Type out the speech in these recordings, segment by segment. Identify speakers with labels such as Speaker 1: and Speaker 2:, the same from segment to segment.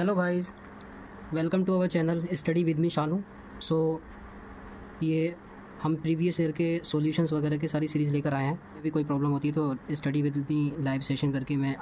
Speaker 1: Hello guys, welcome to our channel study with me Shanu. So ये हम previous year के solutions वगैरह की सारी सीरीज़ लेकर आए हैं। भी कोई प्रॉब्लम होती है तो study with me live session करके मैं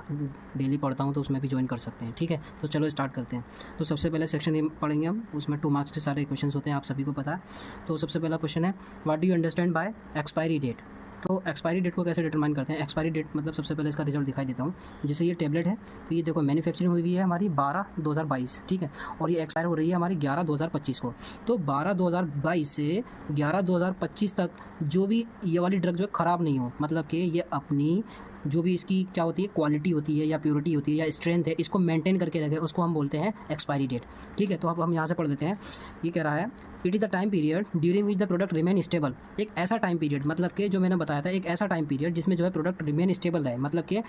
Speaker 1: डेली पढ़ता हूँ, तो उसमें भी ज्वाइन कर सकते हैं। ठीक है, तो चलो स्टार्ट करते हैं। तो सबसे पहले सेक्शन ये पढ़ेंगे हम, उसमें 2 मार्क्स के सारे क्वेश्चन होते हैं, आप सभी को पता है। तो सबसे पहला क्वेश्चन है, what do you understand by expiry date. तो एक्सपायरी डेट को कैसे डिटरमाइन करते हैं। एक्सपायरी डेट मतलब सबसे पहले इसका रिजल्ट दिखाई देता हूँ। जैसे ये टेबलेट है, तो ये देखो मैन्युफैक्चरिंग हुई है हमारी 12/2022, ठीक है, और ये एक्सपायर हो रही है हमारी 11/2025 को। तो 12/2022 से 11/2025 तक जो भी ये वाली ड्रग जो है ख़राब नहीं हो, मतलब कि ये अपनी जो भी इसकी क्या होती है, क्वालिटी होती है या प्योरिटी होती है या स्ट्रेंथ है, इसको मेंटेन करके रखे, उसको हम बोलते हैं एक्सपायरी डेट। ठीक है, तो अब हम यहाँ से पढ़ देते हैं। ये कह रहा है, it is the time period during which the product remain stable. एक ऐसा टाइम पीरियड, मतलब कि जो मैंने बताया था, एक ऐसा टाइम पीरियड जिसमें जो है प्रोडक्ट रिमेन स्टेबल रहे, मतलब कि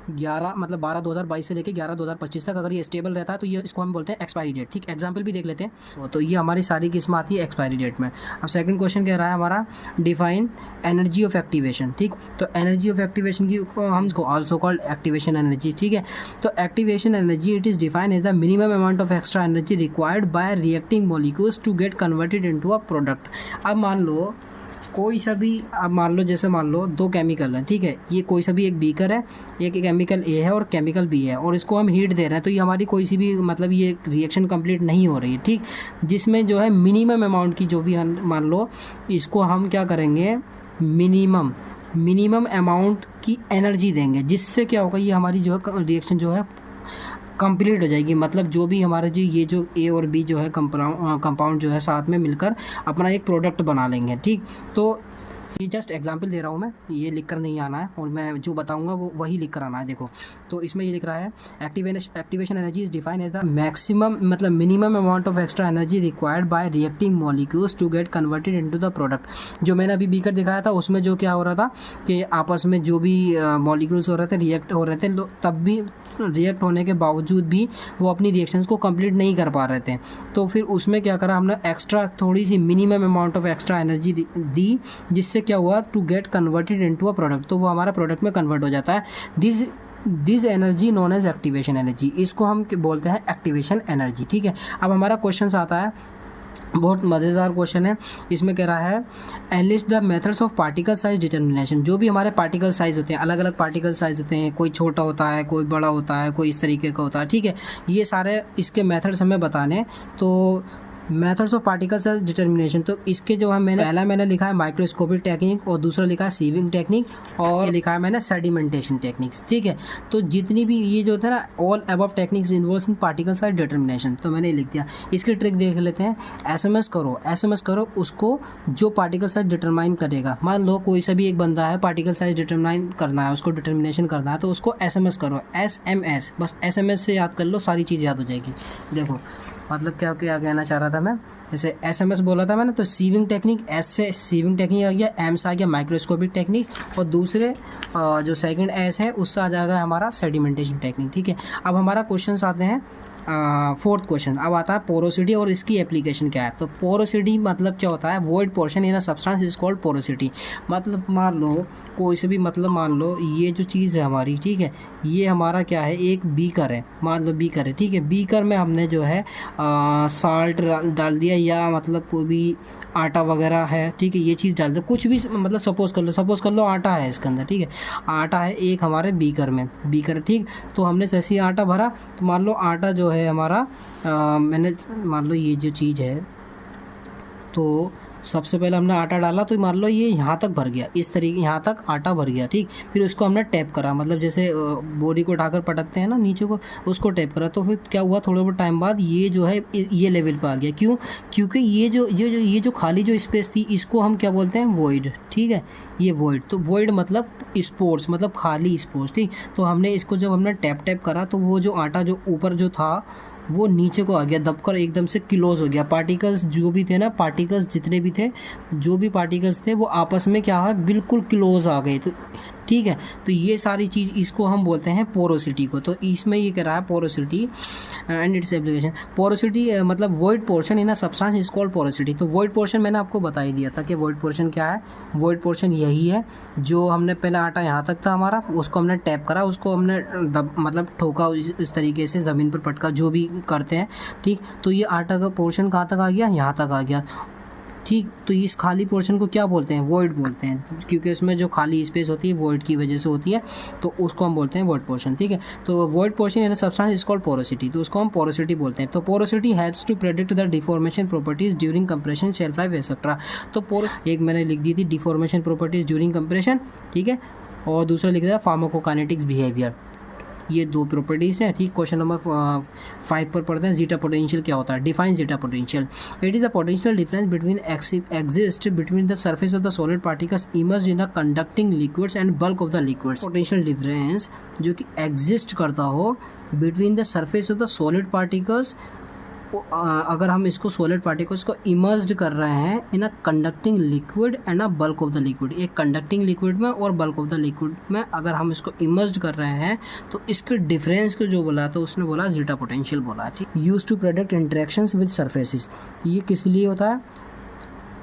Speaker 1: 12/2022 से लेकर 11/2025 तक अगर ये स्टेबल रहता है तो ये इसको हम बोलते हैं एक्सपायरी डेट। ठीक, एग्जांपल भी देख लेते हैं। तो ये हमारी सारी किस्म आती है एक्सपायरी डेट में। अब सेकंड क्वेश्चन कह रहा है हमारा, डिफाइन एनर्जी ऑफ एक्टिवेशन। ठीक, तो एनर्जी ऑफ एक्टिवेशन की हम इसको आल्सो कॉल्ड एक्टिवेशन एनर्जी। ठीक है, तो activation energy it is defined as the minimum amount of extra energy required by reacting molecules to get converted into a product. अब मान लो कोई सा भी, अब मान लो जैसे मान लो 2 केमिकल हैं, ठीक है, ये कोई सा भी एक बीकर है, एक केमिकल ए है और केमिकल बी है, और इसको हम हीट दे रहे हैं, तो ये हमारी कोई सी भी मतलब ये रिएक्शन कंप्लीट नहीं हो रही है। ठीक, जिसमें जो है मिनिमम अमाउंट की जो भी मान लो, इसको हम क्या करेंगे, मिनिमम अमाउंट की एनर्जी देंगे, जिससे क्या होगा, ये हमारी जो है रिएक्शन जो है कंप्लीट हो जाएगी। मतलब जो भी हमारा जो ये जो ए और बी जो है कंपाउंड जो है साथ में मिलकर अपना एक प्रोडक्ट बना लेंगे। ठीक, तो ये जस्ट एग्जांपल दे रहा हूँ मैं, ये लिख कर नहीं आना है, और मैं जो बताऊँगा वो वही लिख कर आना है। देखो, तो इसमें ये लिख रहा है, activation energy is defined as the maximum मतलब minimum amount of extra energy required by reacting molecules to get converted into the product. जो मैंने अभी बीकर दिखाया था, उसमें जो क्या हो रहा था कि आपस में जो भी मॉलिक्यूल्स हो रहे थे, रिएक्ट हो रहे थे, तब भी रिएक्ट होने के बावजूद भी वो अपनी रिएक्शंस को कंप्लीट नहीं कर पा रहे थे। तो फिर उसमें क्या करा हमने, एक्स्ट्रा थोड़ी सी minimum amount of extra energy दी, जिससे क्या हुआ, to get converted into a product, तो वो हमारा प्रोडक्ट में कन्वर्ट हो जाता है। This energy known as activation energy, इसको हम बोलते हैं एक्टिवेशन एनर्जी। ठीक है, अब हमारा क्वेश्चन आता है, बहुत मज़ेदार क्वेश्चन है। इसमें कह रहा है, analyst the methods of particle size determination. जो भी हमारे पार्टिकल साइज होते हैं, अलग अलग पार्टिकल साइज होते हैं, कोई छोटा होता है, कोई बड़ा होता है, कोई इस तरीके का होता है। ठीक है, ये सारे इसके मेथड्स हमें बताने। तो methods of particle size determination, तो इसके जो है मैंने लिखा है माइक्रोस्कोपिक टेक्निक, और दूसरा लिखा है सीविंग टेक्निक, और लिखा है मैंने सेडिमेंटेशन टेक्निक्स। ठीक है, तो जितनी भी ये जो थे ना, ऑल अबव टेक्निक्स इन्वॉल्व्स इन पार्टिकल साइज डिटर्मिनेशन, तो मैंने लिख दिया। इसकी ट्रिक देख लेते हैं। एसएमएस करो उसको जो पार्टिकल साइज डिटरमाइन करेगा। मान लो कोई सा भी एक बंदा है, पार्टिकल साइज डिटरमाइन करना है, उसको डिटर्मिनेशन करना है, तो उसको एसएमएस करो, SMS, बस एसएमएस से याद कर लो, सारी चीज़ याद हो जाएगी। देखो मतलब क्या क्या कहना चाह रहा था मैं, जैसे एसएमएस बोला था मैंने, तो सीविंग टेक्निक, एस से सीविंग टेक्निक आ गया, एम से आ गया माइक्रोस्कोपिक टेक्निक, और दूसरे जो सेकंड एस है उससे आ जाएगा हमारा सेडिमेंटेशन टेक्निक। ठीक है, अब हमारा क्वेश्चन आते हैं फोर्थ क्वेश्चन। अब आता है पोरोसिटी और इसकी एप्लीकेशन क्या है। तो पोरोसिटी मतलब क्या होता है, void portion in a substance is called porosity. मतलब मान लो कोई से भी, मतलब मान लो ये जो चीज़ है हमारी, ठीक है, ये हमारा क्या है, एक बीकर है, मान लो बीकर है। ठीक है, बीकर में हमने जो है साल्ट डाल दिया, या मतलब कोई भी आटा वगैरह है, ठीक है, ये चीज़ डाल दो, कुछ भी, मतलब सपोज कर लो आटा है इसके अंदर। ठीक है, आटा है एक हमारे बीकर में, बीकर, ठीक, तो हमने जैसे ही आटा भरा, तो मान लो आटा जो है हमारा मैंने मान लो ये जो चीज़ है, तो सबसे पहले हमने आटा डाला, तो मान लो ये यहाँ तक भर गया, इस तरीके यहाँ तक आटा भर गया। ठीक, फिर उसको हमने टैप करा, मतलब जैसे बोरी को उठाकर पटकते हैं ना नीचे को, उसको टैप करा, तो फिर क्या हुआ, थोड़े बहुत टाइम बाद ये जो है ये लेवल पे आ गया। क्यों? क्योंकि ये जो खाली जो स्पेस थी, इसको हम क्या बोलते हैं, वॉइड। ठीक है, ये वॉइड, तो वॉइड मतलब स्पोर्स, मतलब खाली स्पोर्स। ठीक, तो हमने इसको जब हमने टैप करा, तो वो जो आटा जो ऊपर जो था वो नीचे को आ गया, दबकर एकदम से क्लोज हो गया। पार्टिकल्स जो भी थे ना, पार्टिकल्स जितने भी थे, जो भी पार्टिकल्स थे, वो आपस में क्या है, बिल्कुल क्लोज आ गए। तो ठीक है। तो ये सारी चीज़ इसको हम बोलते हैं पोरोसिटी को। तो इसमें ये कह रहा है porosity and its application. Porosity मतलब void portion in a substance is called porosity. तो वॉइड पोर्शन मैंने आपको बता ही दिया था कि वॉइड पोर्शन क्या है। वॉइड पोर्शन यही है जो हमने पहले आटा यहाँ तक था हमारा, उसको हमने टैप करा, उसको हमने मतलब ठोका इस तरीके से, ज़मीन पर पटका, जो भी करते हैं, ठीक। तो ये आटा का पोर्शन कहाँ तक आ गया, यहाँ तक आ गया, ठीक। तो इस खाली पोर्शन को क्या बोलते हैं, वॉइड बोलते हैं, क्योंकि उसमें जो खाली स्पेस होती है वॉइड की वजह से होती है, तो उसको हम बोलते हैं वॉइड पोर्शन, ठीक है। तो void portion in substance is called porosity, तो उसको हम पोरोसिटी बोलते हैं। तो porosity helps to predict the deformation properties during compression, shelf life etcetera. तो एक मैंने लिख दी थी डिफॉर्मेशन प्रॉपर्टीज ड्यूरिंग कंप्रेशन, ठीक है, और दूसरा लिख दिया फार्माकोकाइनेटिक्स बिहेवियर। ये दो प्रॉपर्टीज़ हैं, ठीक। क्वेश्चन नंबर 5 पर पढ़ते हैं जीटा पोटेंशियल क्या होता है। Define zeta potential. It is the potential difference between exist between the surface of the solid particles emerged in the conducting liquids and bulk of the liquids. Potential difference जो कि exist करता हो between the surface of the solid particles, अगर हम इसको solid particles को emerged कर रहे हैं in a conducting liquid and a bulk of the liquid, एक कंडक्टिंग लिक्विड में और बल्क ऑफ द लिक्विड में अगर हम इसको इमर्ज्ड कर रहे हैं, तो इसके डिफरेंस को जो बोला तो उसने बोला जीटा पोटेंशियल बोला, ठीक। Use to predict interactions with surfaces. ये किस लिए होता है,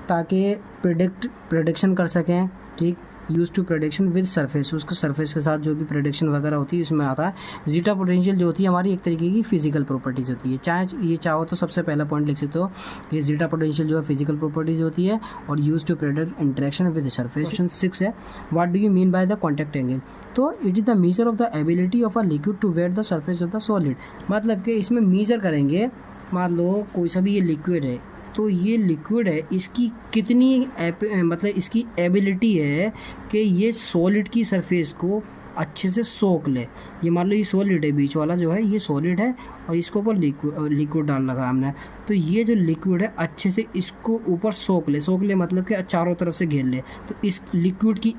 Speaker 1: ताकि प्रेडिक्शन कर सकें, ठीक। Use to prediction with surface, उसके सरफेस के साथ जो भी प्रेडिक्शन वगैरह होती है उसमें आता है। जीटा पोटेंशियल जो होती है हमारी एक तरीके की फिजिकल प्रॉपर्टीज़ होती है। चाहो तो सबसे पहला पॉइंट लिख सकते हो कि जीटा पोटेंशियल जो है फिजिकल प्रॉपर्टीज़ होती है और use to predict interaction with surface. Question 6 है, what do you mean by the contact angle. तो it is the measure of the ability of a liquid to wet the surface of the solid. मतलब कि इसमें major करेंगे, मान लो कोई सा भी ये लिक्विड है, तो ये लिक्विड है, इसकी कितनी मतलब इसकी एबिलिटी है कि ये सॉलिड की सरफेस को अच्छे से सोख ले। ये मान लो ये सॉलिड है, बीच वाला जो है ये सॉलिड है और इसके ऊपर लिक्विड डाल लगा हमने, तो ये जो लिक्विड है अच्छे से इसको ऊपर सोख ले मतलब कि चारों तरफ से घेर ले। तो इस लिक्विड की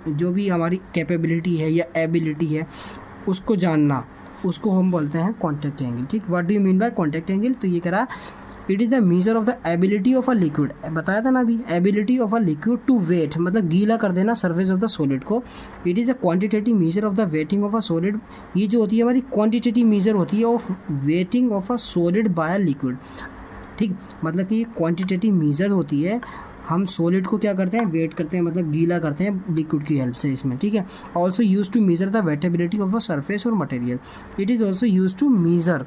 Speaker 1: जो भी हमारी कैपेबिलिटी है या एबिलिटी है उसको जानना, उसको हम बोलते हैं कॉन्टैक्ट एंगल, ठीक। What do you mean by contact angle. तो ये कह रहा है it is the measure of the ability of a liquid, बताया था ना अभी, ability of a liquid to wet, मतलब गीला कर देना सरफेस ऑफ द सॉलिड को। It is a quantitative measure of the wetting of a solid. ये जो होती है हमारी क्वांटिटेटिव मेजर होती है of waiting of a solid bye a liquid, ठीक। मतलब कि क्वांटिटेटिव मेजर होती है, हम सॉलिड को क्या करते हैं, वेट करते हैं, मतलब गीला करते हैं लिक्विड की हेल्प से इसमें, ठीक है। Also use to measure the wettability of a surface और material. It is also use to measure,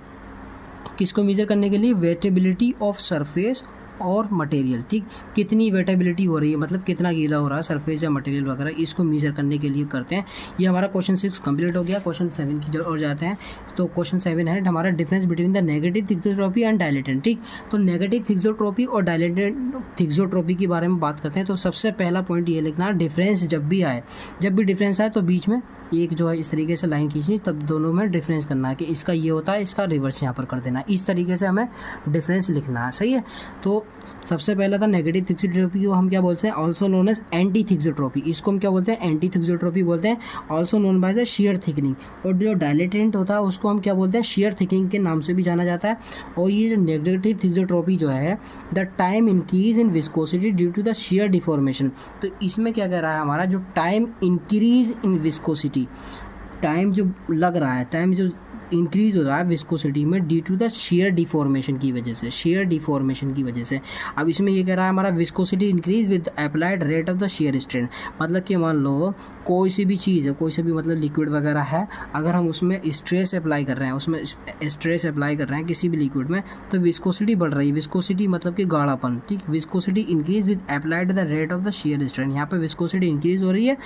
Speaker 1: किसको मेजर करने के लिए, वेटेबिलिटी ऑफ सरफेस और मटेरियल, ठीक। कितनी वेटेबिलिटी हो रही है, मतलब कितना गीला हो रहा है सरफेस या मटेरियल वगैरह, इसको मेजर करने के लिए करते हैं। ये हमारा क्वेश्चन 6 कंप्लीट हो गया। क्वेश्चन 7 की ओर जाते हैं। तो क्वेश्चन 7 है हमारा difference between the negative thixotropy and dilatant, ठीक। तो नेगेटिव थिक्सोट्रॉपी और डायलेटेंट थिक्सोट्रॉपी के बारे में बात करते हैं। तो सबसे पहला पॉइंट ये लिखना, डिफरेंस जब भी डिफरेंस आए तो बीच में एक जो है इस तरीके से लाइन खींचनी, तब दोनों में डिफरेंस करना है कि इसका ये होता है, इसका रिवर्स यहाँ पर कर देना, इस तरीके से हमें डिफरेंस लिखना है, सही है। तो सबसे पहला था नेगेटिव थिक्सोट्रॉपी को हम क्या बोलते हैं, also known as anti thixotropy. इसको हम क्या बोलते हैं, एंटी थिक्सोट्रॉपी बोलते हैं, also known by the shear thickening. और जो डायलेटेंट होता है उसको हम क्या बोलते हैं, शेयर थिकनिंग के नाम से भी जाना जाता है। और ये जो नेगेटिव थिक्सोट्रॉपी जो है, the time increase in viscosity due to the shear deformation. तो इसमें क्या कह रहा है हमारा, जो time increase in viscosity, time जो लग रहा है, टाइम जो इंक्रीज हो रहा है विस्कोसिटी में due to the shear deformation की वजह से, शेयर डिफॉर्मेशन की वजह से। अब इसमें ये कह रहा है हमारा viscosity increase with applied rate of the shear strain. मतलब कि मान लो कोई सी भी चीज़ है, कोई सी भी मतलब लिक्विड वगैरह है, अगर हम उसमें स्ट्रेस अप्लाई कर रहे हैं, उसमें स्ट्रेस अप्लाई कर रहे हैं किसी भी लिक्विड में, तो विस्कोसिटी बढ़ रही है। विस्कोसिटी मतलब कि गाढ़ापन, ठीक। Viscosity increase with applied the rate of the shear strain. यहाँ पे विस्कोसिटी इंक्रीज हो रही है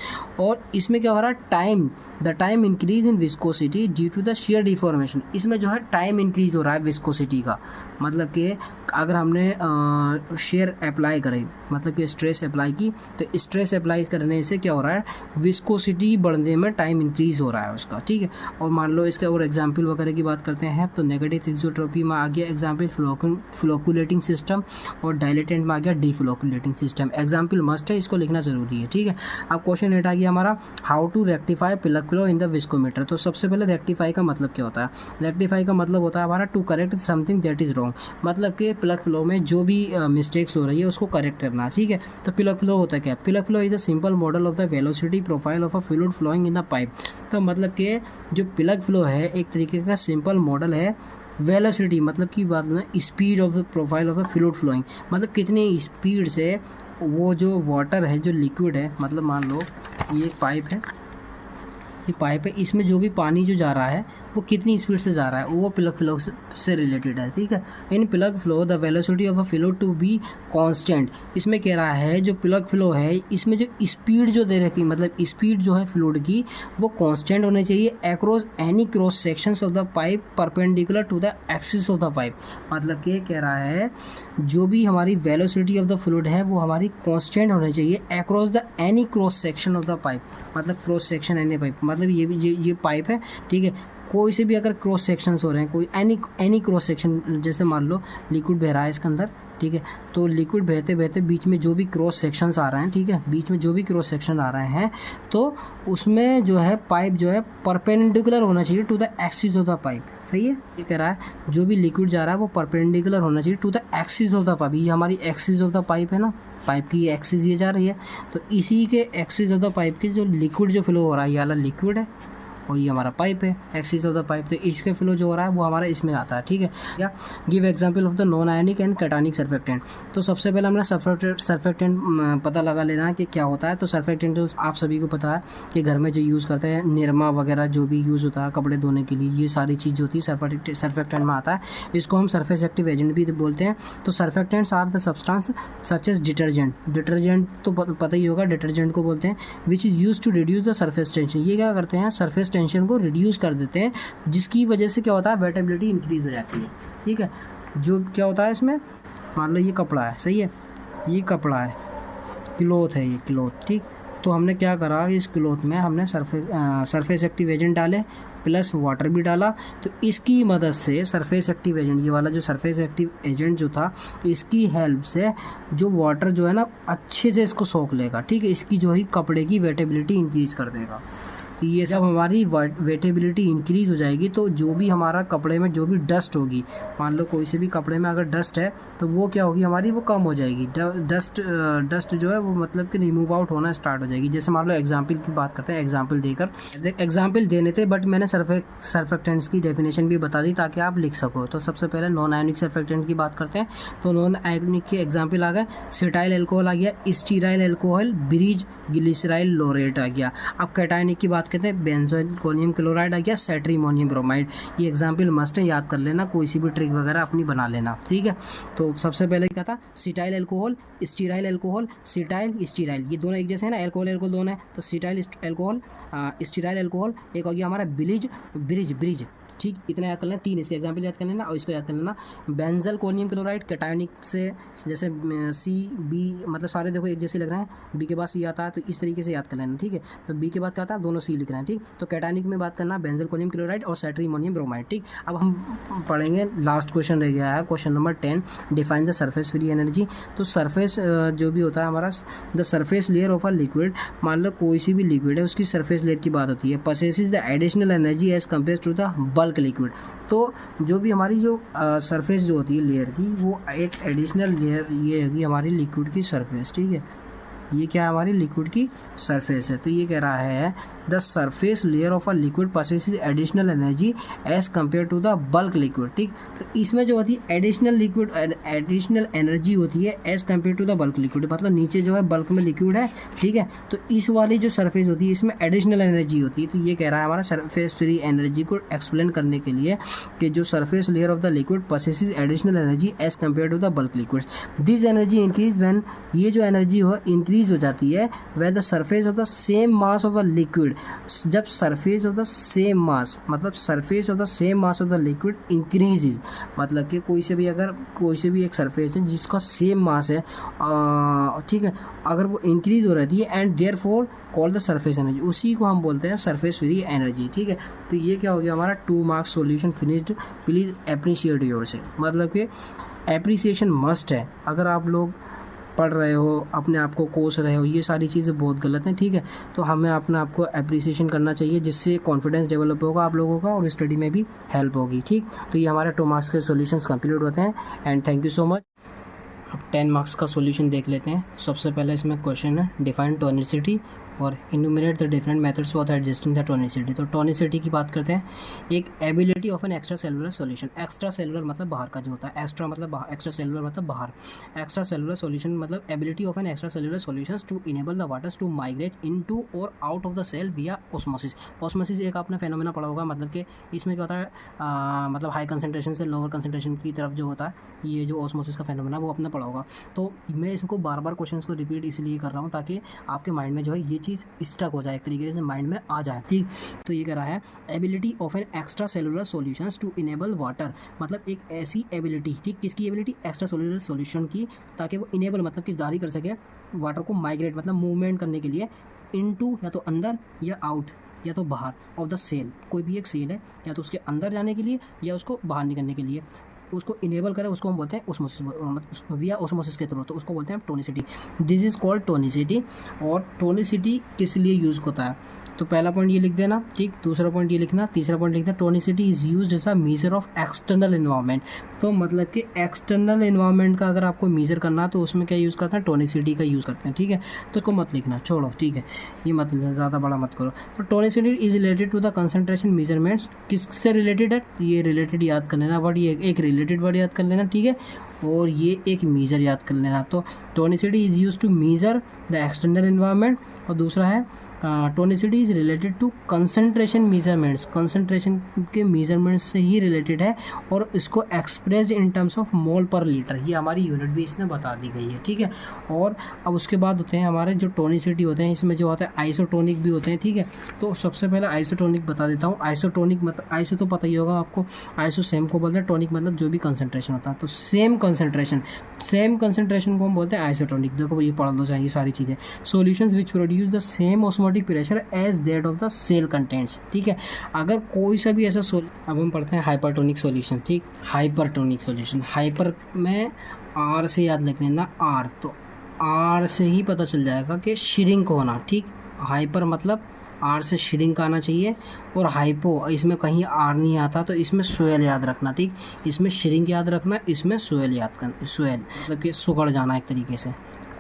Speaker 1: और इसमें क्या हो रहा है, the time increase in viscosity due to the shear deformation. इसमें जो है टाइम इंक्रीज हो रहा है विस्कोसिटी का, मतलब कि अगर हमने शेयर अप्लाई करे, मतलब कि स्ट्रेस अप्लाई की, तो स्ट्रेस अप्लाई करने से क्या हो रहा है, विस्कोसिटी बढ़ने में टाइम इंक्रीज हो रहा है उसका, ठीक है। और मान लो इसके और एग्जाम्पल वगैरह की बात करते हैं, तो नेगेटिव थिक्सोट्रॉपी में आ गया एग्जाम्पल फ्लोकुलेटिंग सिस्टम, और डायलेटेंट में आ गया डीफ्लोकुलेटिंग सिस्टम। एग्जाम्पल मस्ट है, इसको लिखना जरूरी है, ठीक है। अब क्वेश्चन 8 आ गया हमारा, how to rectify plug flow in the viscometer. तो सबसे पहले रेक्टिफाई का मतलब क्या क्या होता है? रेक्टिफाई का मतलब होता है हमारा to correct something that is wrong, मतलब कि प्लग फ्लो में जो भी मिस्टेक्स हो रही है उसको करेक्ट करना, ठीक है। तो प्लग फ्लो होता है क्या? Plug flow is a simple model of the velocity profile of a fluid flowing in the pipe. तो मतलब कि जो प्लग फ्लो है एक तरीके का सिंपल मॉडल है। वेलोसिटी मतलब की बात ना, speed of the profile of the fluid flowing, मतलब कितनी स्पीड से वो जो वाटर है, जो लिक्विड है, मतलब मान लो ये एक पाइप है, ये पाइप है, इसमें जो भी पानी जो जा रहा है वो कितनी स्पीड से जा रहा है, वो प्लग फ्लो से रिलेटेड है, ठीक है। In plug flow the velocity of a fluid to be constant. इसमें कह रहा है जो प्लग फ्लो है इसमें जो स्पीड जो दे रखी, मतलब स्पीड जो है फ्लूइड की वो कांस्टेंट होनी चाहिए across any cross sections of the pipe perpendicular to the axis of the pipe. मतलब कि कह रहा है जो भी हमारी वेलोसिटी ऑफ द फ्लूइड है वो हमारी कांस्टेंट होनी चाहिए across the any cross section of the pipe, मतलब क्रॉस सेक्शन एनी पाइप, मतलब ये पाइप है, ठीक है। कोई से भी अगर क्रॉस सेक्शंस हो रहे हैं, कोई एनी क्रॉस सेक्शन, जैसे मान लो लिक्विड बह रहा है इसके अंदर, ठीक है, तो लिक्विड बहते बहते बीच में जो भी क्रॉस सेक्शंस आ रहे हैं, ठीक है, बीच में जो भी क्रॉस सेक्शन आ रहे हैं तो उसमें जो है पाइप जो है परपेंडिकुलर होना चाहिए to the axis of the pipe. सही है, ये कह रहा है जो भी लिक्विड जा रहा है वो परपेंडिकुलर होना चाहिए to the axis of the pipe. ये हमारी एक्सिस ऑफ द पाइप है ना, पाइप की एक्सिस ये जा रही है, तो इसी के एक्सिस ऑफ द पाइप की जो लिक्विड जो फ्लो हो रहा है, ये वाला लिक्विड है और ये हमारा पाइप है, एक्सिस ऑफ द पाइप, तो इसके फ्लो जो हो रहा है वो हमारा इसमें आता है, ठीक है। या give example of the non ionic and cationic surfactant. तो सबसे पहले हमने सर्फेक्टेंट पता लगा लेना है कि क्या होता है। तो सर्फेक्टेंट तो आप सभी को पता है कि घर में जो यूज़ करते हैं, निरमा वगैरह जो भी यूज़ होता है कपड़े धोने के लिए, ये सारी चीज़ होती है सर्फेक्टेंट में आता है। इसको हम सरफेस एक्टिव एजेंट भी बोलते हैं। तो surfactants are the substance such as detergent तो पता ही होगा, डिटर्जेंट को बोलते हैं, which is use to reduce the surface tension. ये क्या करते हैं, सरफेस टेंशन को रिड्यूस कर देते हैं, जिसकी वजह से क्या होता है, वेटेबिलिटी इंक्रीज हो जाती है, ठीक है। जो क्या होता है इसमें, मान लो ये कपड़ा है, सही है, ये कपड़ा है, क्लॉथ है, ये क्लॉथ, ठीक। तो हमने क्या करा, इस क्लॉथ में हमने सरफेस एक्टिव एजेंट डाले प्लस वाटर भी डाला, तो इसकी मदद से सरफेस एक्टिव एजेंट, ये वाला जो सरफेस एक्टिव एजेंट जो था, इसकी हेल्प से जो वाटर जो है ना अच्छे से इसको सोख लेगा, ठीक है। इसकी जो है कपड़े की वेटेबिलिटी इंक्रीज कर देगा। तो ये जब हमारी वेटेबिलिटी इंक्रीज़ हो जाएगी तो जो भी हमारा कपड़े में जो भी डस्ट होगी, मान लो कोई से भी कपड़े में अगर डस्ट है तो वो क्या होगी हमारी, वो कम हो जाएगी। डस्ट जो है वो मतलब कि रिमूव आउट होना स्टार्ट हो जाएगी। जैसे मान लो एग्जांपल की बात करते हैं, एग्जांपल देने थे बट मैंने सर्फेक्टेंट्स की डेफिनेशन भी बता दी ताकि आप लिख सको। तो सबसे पहले नॉन आयनिक सर्फेक्टेंट की बात करते हैं। तो नॉन आयनिक के एग्जाम्पल आ गए, सिटाइल एल्कोहल आ गया, stearyl alcohol, Brij glyceryl laurate आ गया। अब कैटायनिक की बात करते हैं, बेंजोइल क्लोराइड आ गया, सेट्रीमोनियम ब्रोमाइड। ये एग्जाम्पल मस्ट है, याद कर लेना, कोई सी भी ट्रिक वगैरह अपनी बना लेना, ठीक है। तो सबसे पहले क्या था, cetyl alcohol, sterile alcohol, cetyl sterile, ये दोनों एक जैसे है ना, एल्कोहल दोनों है, तो सिटाइल एल्कोहल, स्टीराइल एल्कोहल। एक हो गया हमारा ब्रिज, ठीक, इतना याद कर लेना, 3 इसके एग्जाम्पल याद कर लेना और इसको याद कर लेना। बेंजल कोनियम क्लोराइड कैटायनिक से, जैसे सी बी, मतलब सारे देखो एक जैसे लग रहे हैं, बी के बाद सी आता है, तो इस तरीके से याद कर लेना, ठीक है। तो बी के बाद क्या आता है, दोनों सी लिख रहे हैं, ठीक। तो कैटायनिक में बात करना बेंजल कोनियम क्लोराइड और सेट्रीमोनियम ब्रोमाइड, ठीक। अब हम पढ़ेंगे, लास्ट क्वेश्चन रह गया है, question number 10, define the surface free energy. तो सरफेस जो भी होता है हमारा, the surface layer of a liquid, मान लो कोई सी भी लिक्विड है उसकी सरफेस लेयर की बात होती है, possesses the additional energy as compare to the bulk liquid. तो जो भी हमारी जो सरफेस जो होती है लेयर की, वो एक एडिशनल लेयर, ये होगी हमारी लिक्विड की सरफेस, ठीक है। ये क्या है, हमारी लिक्विड की सरफेस है। तो ये कह रहा है the surface layer of a liquid possesses additional energy as compare to the bulk liquid, ठीक। तो इसमें जो होती है एडिशनल एनर्जी होती है as compare to the bulk liquid, मतलब नीचे जो है बल्क में लिक्विड है, ठीक है। तो इस वाली जो सरफेस होती है इसमें एडिशनल एनर्जी होती है। तो ये कह रहा है हमारा सरफेस फ्री एनर्जी को एक्सप्लेन करने के लिए कि जो surface layer of the liquid possesses additional energy as compare to the bulk liquids. This energy increase when, ये जो एनर्जी हो इंक्रीज हो जाती है when the surface of the same mass of a liquid, जब surface of the same mass, मतलब surface of the same mass of the liquid increases, मतलब कि कोई से भी एक सरफेस है जिसका सेम मास है, ठीक है, अगर वो इंक्रीज हो रही है and therefore call the surface energy, उसी को हम बोलते हैं सरफेस फ्री एनर्जी, ठीक है। तो ये क्या हो गया हमारा 2 marks solution finished, please appreciate your से, मतलब कि एप्रिसिएशन मस्ट है। अगर आप लोग पढ़ रहे हो, अपने आप को कोस रहे हो, ये सारी चीज़ें बहुत गलत हैं, ठीक है। तो हमें अपने आप को अप्रिसिएशन करना चाहिए, जिससे कॉन्फिडेंस डेवलप होगा आप लोगों का और स्टडी में भी हेल्प होगी, ठीक। तो ये हमारे 2 मार्क्स के सॉल्यूशंस कंप्लीट होते हैं and thank you so much. अब 10 मार्क्स का सॉल्यूशन देख लेते हैं। सबसे पहले इसमें क्वेश्चन है डिफाइन टोनिसिटी और enumerate the different methods for adjusting the tonicity. तो टोनिसिटी की बात करते हैं, एक ability of an extra cellular solution. Extra cellular मतलब बाहर का जो होता है, एक्स्ट्रा मतलब बाहर, एक्स्ट्रा सेलुलर मतलब बाहर, एक्स्ट्रा सेलुलर सॉल्यूशन मतलब ability of an extra cellular solutions to enable the waters to migrate into और out of the cell via osmosis. Osmosis एक आपने फेनोमेना पढ़ा होगा, मतलब कि इसमें क्या होता है, मतलब हाई कंसंट्रेशन से लोअर कंसंट्रेशन की तरफ जो होता है, ये जो ऑस्मोसिस का फेनोमेना वो आपने पढ़ा होगा। तो मैं इसको बार बार क्वेश्चन को रिपीट इसलिए कर रहा हूँ ताकि आपके माइंड में जो है ये चीज़ स्टक हो जाए, एक तरीके से माइंड में आ जाए, ठीक। तो ये कह रहा है ability of an extra cellular solutions to enable water, मतलब एक ऐसी एबिलिटी, ठीक, किसकी एबिलिटी, एक्स्ट्रा सेलुलर सॉल्यूशन की, ताकि वो इनेबल मतलब कि जारी कर सके वाटर को माइग्रेट मतलब मूवमेंट करने के लिए इनटू, या तो अंदर या आउट या तो बाहर ऑफ द सेल, कोई भी एक सेल है या तो उसके अंदर जाने के लिए या उसको बाहर निकलने के लिए उसको इनेबल करे, उसको हम बोलते हैं ओस्मोसिस, विया ओस्मोसिस के थ्रू, तो उसको बोलते हैं tonicity. This is called tonicity. और टोनिसिटी किस लिए यूज़ होता है, तो पहला पॉइंट ये लिख देना, ठीक। दूसरा पॉइंट ये लिखना, तीसरा पॉइंट लिखना, tonicity is used as a measure of external environment. तो मतलब कि एक्सटर्नल एनवायरनमेंट का अगर आपको मेजर करना तो उसमें क्या यूज़ करते हैं, टोनिसिटी का यूज़ करते हैं, ठीक है। तो उसको मत लिखना, छोड़ो, ठीक है, ये मत लिखना, ज़्यादा बड़ा मत करो। तो tonicity is related to the concentration measurements, किससे रिलेटेड है, ये रिलेटेड याद कर लेना वर्ड, ये एक रिलेटेड वर्ड याद कर लेना, ठीक है, और ये एक मेजर याद कर लेना। तो tonicity is use to measure the external environment, और दूसरा है tonicity is related to concentration measurements, concentration के मेजरमेंट्स से ही रिलेटेड है, और इसको expressed in terms of mole per litre, ये हमारी यूनिट भी इसमें बता दी गई है, ठीक है। और अब उसके बाद होते हैं हमारे जो टोनिसिटी होते हैं, इसमें जो होता है आइसोटोनिक भी होते हैं, ठीक है। तो सबसे पहले आइसोटोनिक बता देता हूँ। आइसोटोनिक मतलब आइसो तो पता ही होगा आपको, आइसो सेम को बोलते हैं, टोनिक मतलब जो भी कंसंट्रेशन होता है, तो सेम कंसंट्रेशन को हम बोलते हैं आइसोटोनिक। देखो ये पढ़ लो चाहिए सारी चीज़ें। Solutions which produce the same osmotic pressure as that of the cell contents, ठीक है। अगर कोई सा भी ऐसा अब हम पढ़ते हैं हाइपरटोनिक सॉल्यूशन, ठीक। हाइपरटोनिक सॉल्यूशन, हाइपर में आर से याद रख लेना, आर, तो आर से ही पता चल जाएगा कि श्रिंक होना, ठीक। हाइपर मतलब आर से श्रिंक आना चाहिए, और हाइपो इसमें कहीं आर नहीं आता, तो इसमें स्वेल याद रखना, ठीक। इसमें श्रिंक याद रखना, इसमें स्वेल याद करना, स्वेल मतलब कि सुगड़ जाना एक तरीके से।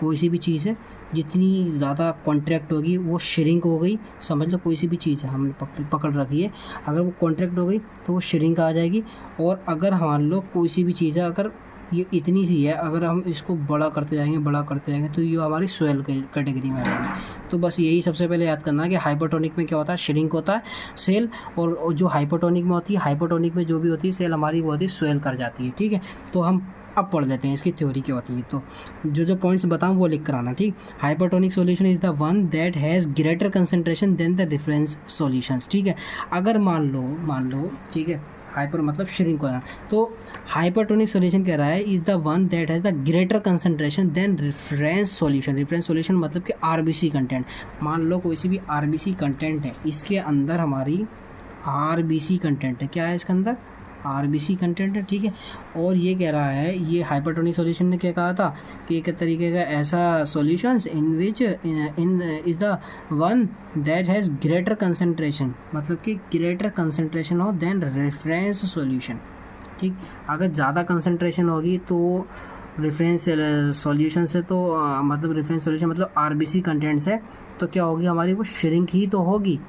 Speaker 1: कोई सी भी चीज़ है जितनी ज़्यादा कॉन्ट्रैक्ट होगी वो श्रिंक हो गई, समझ लो कोई सी भी चीज़ है हमने पकड़ रखी है, अगर वो कॉन्ट्रैक्ट हो गई तो वो श्रिंक आ जाएगी। और अगर मान लो कोई सी भी चीज़ है, अगर ये इतनी सी है, अगर हम इसको बड़ा करते जाएंगे तो ये हमारी स्वेल कैटेगरी में आएगी। तो बस यही सबसे पहले याद करना है कि हाइपरटोनिक में क्या होता है, श्रिंक होता है सेल, और जो हाइपरटोनिक में होती है, हाइपरटोनिक में जो भी होती है सेल हमारी वो होती है स्वेल कर जाती है, ठीक है। तो हम अब पढ़ लेते हैं इसकी थ्योरी क्या होती है। तो जो पॉइंट्स बताऊँ वो लिख कर आना, ठीक। Hypertonic solution is the one that has greater concentration than the reference solutions, ठीक है। अगर मान लो ठीक है, हाइपर मतलब श्रिंक होना, तो हाइपरटोनिक सॉल्यूशन कह रहा है is the one that has the greater concentration than reference solution. Reference solution मतलब कि आरबीसी कंटेंट, मान लो कोई सी भी आरबीसी कंटेंट है, इसके अंदर हमारी आरबीसी कंटेंट है, क्या है इसके अंदर, आरबीसी कंटेंट है, ठीक है। और ये कह रहा है, ये हाइपरटोनिक सॉल्यूशन ने क्या कहा था कि एक तरीके का ऐसा solutions in which in is the one that has greater concentration, मतलब कि ग्रेटर कंसंट्रेशन हो देन रेफरेंस सॉल्यूशन, ठीक। अगर ज़्यादा कंसंट्रेशन होगी तो रेफरेंस सॉल्यूशन से, तो मतलब रेफरेंस सॉल्यूशन मतलब आरबीसी कंटेंट्स है, तो क्या होगी हमारी, वो श्रिंक ही तो होगी,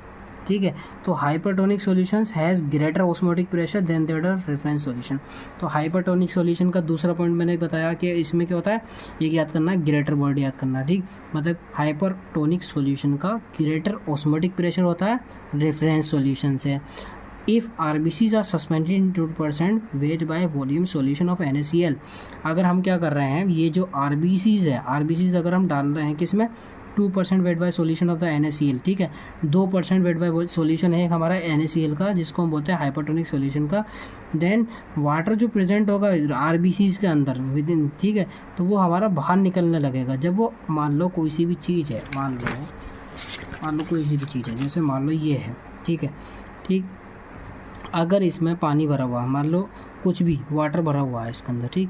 Speaker 1: ठीक है। तो hypertonic solutions has greater osmotic pressure than their reference solution. तो हाइपरटोनिक सॉल्यूशन का दूसरा पॉइंट मैंने बताया कि इसमें क्या होता है, ये याद करना है, ग्रेटर वर्ड याद करना, ठीक। मतलब हाइपरटोनिक सॉल्यूशन का ग्रेटर ऑस्मोटिक प्रेशर होता है रेफरेंस सॉल्यूशन से। If RBCs are suspended in 2% weight by volume solution of NaCl। अगर हम क्या कर रहे हैं, ये जो RBCs है, RBCs अगर हम डाल रहे हैं किस में, 2% weight by solution of the NaCl, ठीक है। 2% वेट बाय सॉल्यूशन है हमारा NaCl का, जिसको हम बोलते हैं हाइपरटोनिक सॉल्यूशन का। देन वाटर जो प्रेजेंट होगा RBCs के अंदर विद इन, ठीक है, तो वो हमारा बाहर निकलने लगेगा जब वो, मान लो कोई सी भी चीज़ है, मान लो कोई सी भी चीज़ है, जैसे मान लो ये है, ठीक है, ठीक। अगर इसमें पानी भरा हुआ है, मान लो कुछ भी वाटर भरा हुआ है इसके अंदर, ठीक,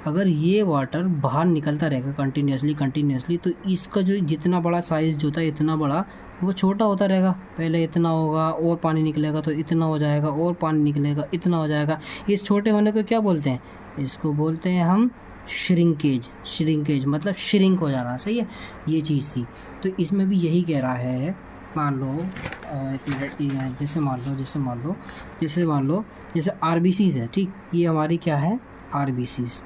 Speaker 1: अगर ये वाटर बाहर निकलता रहेगा कंटिन्यूसली तो इसका जो जितना बड़ा साइज़ जो था इतना बड़ा वो छोटा होता रहेगा। पहले इतना होगा और पानी निकलेगा तो इतना हो जाएगा और पानी निकलेगा इतना हो जाएगा। इस छोटे होने को क्या बोलते हैं? इसको बोलते हैं हम श्रिंकेज मतलब श्रिंक हो जाना। सही है, ये चीज़ थी। तो इसमें भी यही कह रहा है। मान लो जैसे मान लो जैसे RBCs है, ठीक, ये हमारी क्या है? RBCs।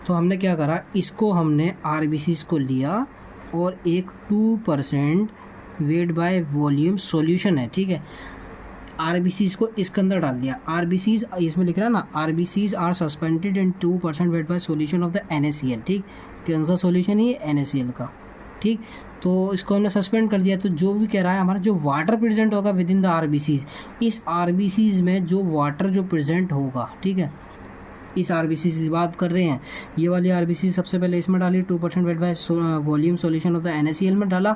Speaker 1: तो हमने क्या करा, इसको हमने RBCs को लिया और एक 2% वेट बाय वॉल्यूम सॉल्यूशन है, ठीक है, RBCs को इसके अंदर डाल दिया। RBCs इसमें लिख रहा है ना, RBCs are suspended in 2% weight by solution of the NaCl, ठीक, कौन सा सॉल्यूशन है ये? NaCl का, ठीक। तो इसको हमने सस्पेंड कर दिया। तो जो भी कह रहा है हमारा जो वाटर प्रेजेंट होगा विद इन द RBCs, इस RBCs में जो वाटर जो प्रेजेंट होगा, ठीक है, इस RBCs की बात कर रहे हैं। ये वाली RBC सबसे पहले इसमें डाली, 2% weight by volume solution of the NaCl में डाला।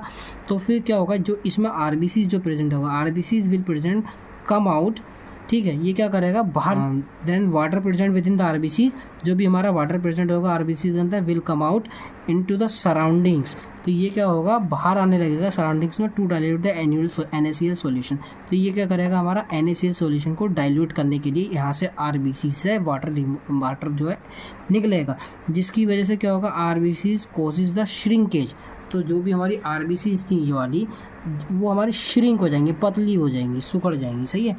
Speaker 1: तो फिर क्या होगा, जो इसमें RBCs जो प्रेजेंट होगा, RBCs will present come out, ठीक है, ये क्या करेगा बाहर। Then water present with in the RBCs, जो भी हमारा वाटर प्रेजेंट होगा RBCs के अंदर will come out into the surroundings. तो ये क्या होगा, बाहर आने लगेगा सराउंडिंग्स में to dilute the NaCl solution. तो ये क्या करेगा, हमारा NaCl सॉल्यूशन को डाइल्यूट करने के लिए यहाँ से RBC से वाटर जो है निकलेगा, जिसकी वजह से क्या होगा, RBCs कॉजेज द श्रिंकेज। तो जो भी हमारी RBCs थी ये वाली, वो हमारी श्रिंक हो जाएंगी, पतली हो जाएंगी, सुखड़ जाएंगी। सही है,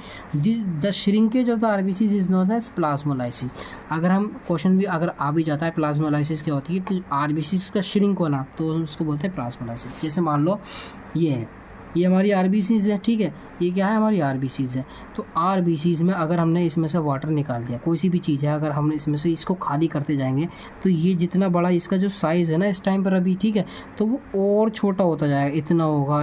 Speaker 1: the shrinkage of the RBCs is known as plasmolysis. अगर हम क्वेश्चन भी अगर आ भी जाता है प्लाज्मोलाइसिस क्या होती है, तो RBCs का श्रिंक होना, तो उसको बोलते हैं प्लाज्मोलाइसिस। जैसे मान लो ये है, ये हमारी RBCs है, ठीक है, ये क्या है, हमारी RBCs है। तो RBCs में अगर हमने इसमें से वाटर निकाल दिया, कोई सी भी चीज़ है, अगर हमने इसमें से इसको खाली करते जाएंगे तो ये जितना बड़ा इसका जो साइज़ है ना इस टाइम पर अभी, ठीक है, तो वो और छोटा होता जाएगा,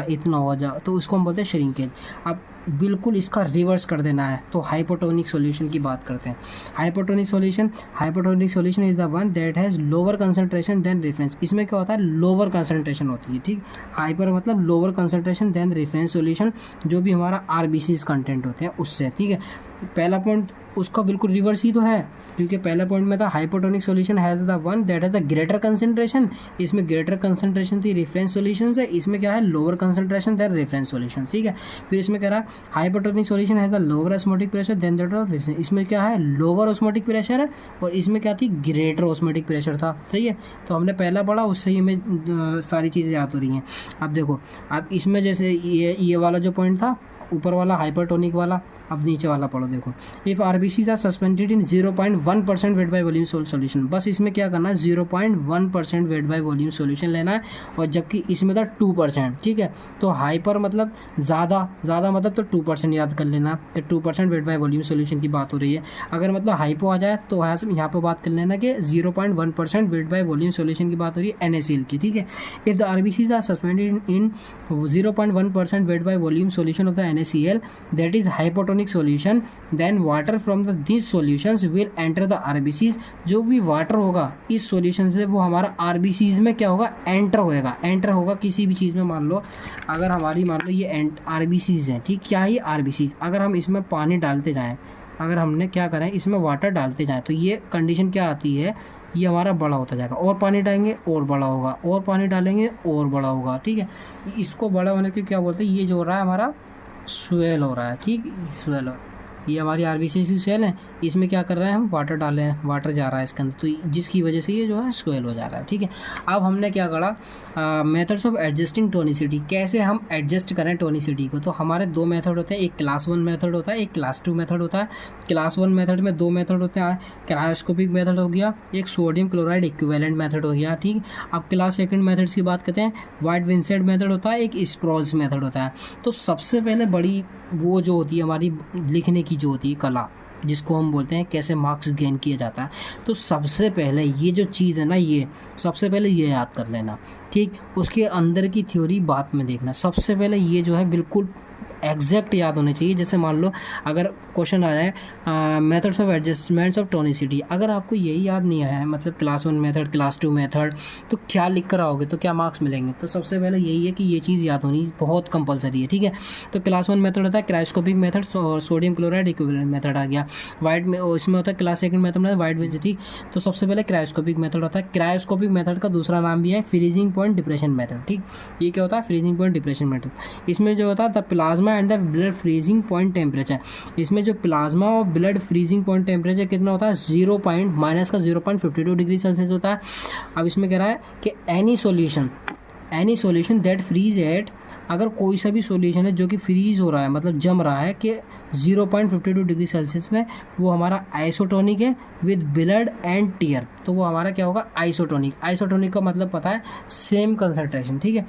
Speaker 1: इतना होगा, तो उसको हम बोलते हैं श्रिंकेज। अब बिल्कुल इसका रिवर्स कर देना है तो हाइपोटोनिक सॉल्यूशन की बात करते हैं। Hypotonic solution is the one that has lower concentration than reference. इसमें क्या होता है, लोअर कंसंट्रेशन होती है, ठीक, हाइपर मतलब lower concentration than reference solution, जो भी हमारा RBCs कंटेंट होते हैं उससे, ठीक है। पहला पॉइंट उसका बिल्कुल रिवर्स ही तो है, क्योंकि पहला पॉइंट में था hypotonic solution has the one that has the greater concentration. इसमें ग्रेटर कंसंट्रेशन थी रेफरेंस सॉल्यूशन से, इसमें क्या है, lower concentration than reference solution, ठीक है। फिर इसमें कह रहा है hypotonic solution has the lower osmotic pressure than that of reference. इसमें क्या है, लोअर ऑस्मोटिक प्रेशर है, और इसमें क्या थी, ग्रेटर ऑस्मोटिक प्रेशर था। सही है, तो हमने पहला पढ़ा, उससे ही हमें सारी चीज़ें याद हो रही हैं। अब देखो, अब इसमें जैसे ये वाला जो पॉइंट था ऊपर वाला हाइपरटोनिक वाला, अब नीचे वाला पढ़ो। देखो, if RBCs are suspended in 0.1% weight by volume solution, बस इसमें क्या करना है, 0.1% वेट बाय वॉल्यूम सॉल्यूशन लेना है, और जबकि इसमें था 2%, ठीक है। तो हाइपर मतलब ज़्यादा मतलब तो 2% याद कर लेना, तो 2% वेट बाय वॉल्यूम सॉल्यूशन की बात हो रही है। अगर मतलब हाइपो आ जाए तो यहाँ पर बात कर लेना कि 0.1% वेट बाय वॉल्यूम सॉल्यूशन की बात हो रही है NaCl की, ठीक है। If the RBCs are suspended in 0.1% weight by volume solution of the NaCl that is hypotonic solution, then water from these solutions will enter the RBCs। जो भी वाटर होगा इस सॉल्यूशन से वो हमारा RBCs में क्या होगा, एंटर होगा किसी भी चीज़ में। मान लो अगर हमारी ये RBCs हैं, ठीक, क्या है RBCs, अगर हम इसमें पानी डालते जाएं, अगर हमने क्या करें, इसमें वाटर डालते जाएं, तो ये कंडीशन क्या आती है, ये हमारा बड़ा होता जाएगा, और पानी डालेंगे और बड़ा होगा, और पानी डालेंगे और बड़ा होगा, ठीक है। इसको बड़ा होने के क्या बोलते हैं, ये जो हो रहा है हमारा स्वेल हो रहा है, ठीक, स्वेल हो, ये हमारी RBCs की सेल है, इसमें क्या कर रहे हैं हम, वाटर डाल रहे हैं, वाटर जा रहा है इसके अंदर, तो जिसकी वजह से ये जो है स्वेल हो जा रहा है, ठीक है। अब हमने क्या करा, मेथड्स ऑफ एडजस्टिंग टोनिसिटी, कैसे हम एडजस्ट करें टोनिसिटी को। तो हमारे दो मेथड होते हैं, एक क्लास 1 मेथड होता है, एक क्लास 2 मेथड होता है। क्लास 1 मेथड में दो मेथड होते हैं, क्रायोस्कोपिक मेथड हो गया, एक सोडियम क्लोराइड इक्विवेलेंट मेथड हो गया, ठीक। अब क्लास 2 मेथड्स की बात करते हैं, वाइट विंसेंट मेथड होता है, एक स्प्रॉल्स मेथड होता है। तो सबसे पहले बड़ी वो जो होती है हमारी लिखने की जो होती है कला, जिसको हम बोलते हैं कैसे मार्क्स गेन किया जाता है, तो सबसे पहले ये जो चीज़ है ना, ये सबसे पहले ये याद कर लेना, ठीक। उसके अंदर की थ्योरी बाद में देखना, सबसे पहले ये जो है बिल्कुल एग्जैक्ट याद होने चाहिए। जैसे मान लो अगर क्वेश्चन आ जाए methods of adjustments of tonicity, अगर आपको यही याद नहीं आया है, मतलब क्लास 1 मेथड, क्लास 2 मेथड, तो क्या लिख कर आओगे तो क्या मार्क्स मिलेंगे? तो सबसे पहले यही है कि ये चीज़ याद होनी बहुत कंपलसरी है, ठीक है। तो क्लास 1 मेथड होता है क्रायोस्कोपिक मेथड और सोडियम क्लोराइड इक्विवेलेंट मेथड आ गया। वाइट में इसमें होता है क्लास 2 मेथड वाइट विज, ठीक। तो सबसे पहले क्रायोस्कोपिक मेथड होता है। क्रायोस्कोपिक मेथड का दूसरा नाम भी है फ्रीजिंग पॉइंट डिप्रेशन मेथड, ठीक। ये क्या होता है? Freezing point depression method. इसमें जो होता है the plasma and the blood freezing point temperature, इसमें जो प्लाज्मा और ब्लड फ्रीजिंग पॉइंट टेम्परेचर कितना होता है? 0.-0.52 डिग्री सेल्सियस होता है। अब इसमें कह रहा है कि any solution that freeze at, अगर कोई सा भी सॉल्यूशन है जो कि फ्रीज हो रहा है, मतलब जम रहा है कि 0.52 डिग्री सेल्सियस में, वो हमारा आइसोटोनिक है विद ब्लड एंड टीयर, तो वो हमारा क्या होगा? आइसोटोनिक का मतलब पता है, सेम कंसंट्रेशन, ठीक है।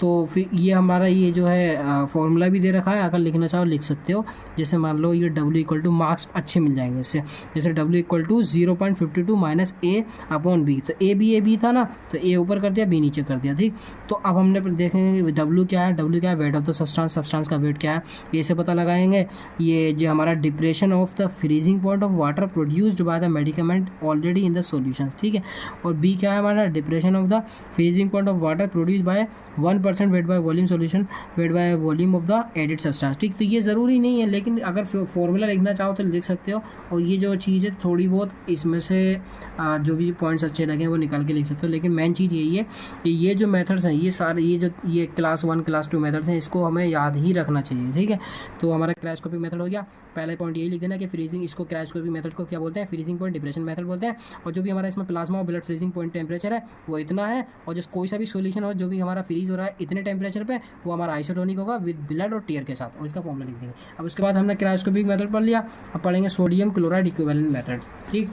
Speaker 1: तो फिर ये हमारा ये जो है फॉर्मूला भी दे रखा है, अगर लिखना चाहो लिख सकते हो। जैसे मान लो ये W इक्वल टू, मार्क्स अच्छे मिल जाएंगे इससे, जैसे W equal to 0.52 minus A/B, तो A था ना, तो A ऊपर कर दिया, B नीचे कर दिया, ठीक। तो अब हमने देखेंगे W क्या है, वेट ऑफ द सब्सटेंस का वेट क्या है, ये से पता लगाएंगे। ये जो हमारा depression of the freezing point of water produced by the medicament already in the solution, ठीक है। और B क्या है हमारा? Depression of the freezing point of water produced by 1% wait by volume solution, wait by volume of the added substance, ठीक। तो ये ज़रूरी नहीं है, लेकिन अगर फॉर्मूला लिखना चाहो तो लिख सकते हो। और ये जो चीज़ है थोड़ी बहुत इसमें से जो भी पॉइंट्स अच्छे लगे वो निकाल के लिख सकते हो, लेकिन मेन चीज़ यही है कि ये जो मेथड्स हैं, ये सारे ये क्लास 1 क्लास 2 मेथड्स हैं, इसको हमें याद ही रखना चाहिए, ठीक है। तो हमारा क्रायोस्कोपिक मेथड हो गया। पहले पॉइंट यही लिख देना कि फ्रीजिंग, इसको क्रायोस्कोपिक मेथड को क्या बोलते हैं? फ्रीजिंग पॉइंट डिप्रेशन मेथड बोलते हैं। और जो भी हमारा इसमें प्लाज्मा और ब्लड फ्रीजिंग पॉइंट टेम्परेचर है वो इतना है, और जो कोई सा भी सोल्यूशन हो जो भी हमारा फ्रीज हो रहा है इतने टेम्परेचर पे, वो हमारा आइसोटोनिक होगा विद ब्लड और टीयर के साथ, और इसका फॉर्मूला लिख देंगे। अब उसके बाद हमने क्रायोस्कोपिक मेथड पढ़ लिया, अब पढ़ेंगे सोडियम क्लोराइड इक्विवेलेंट मेथड, ठीक।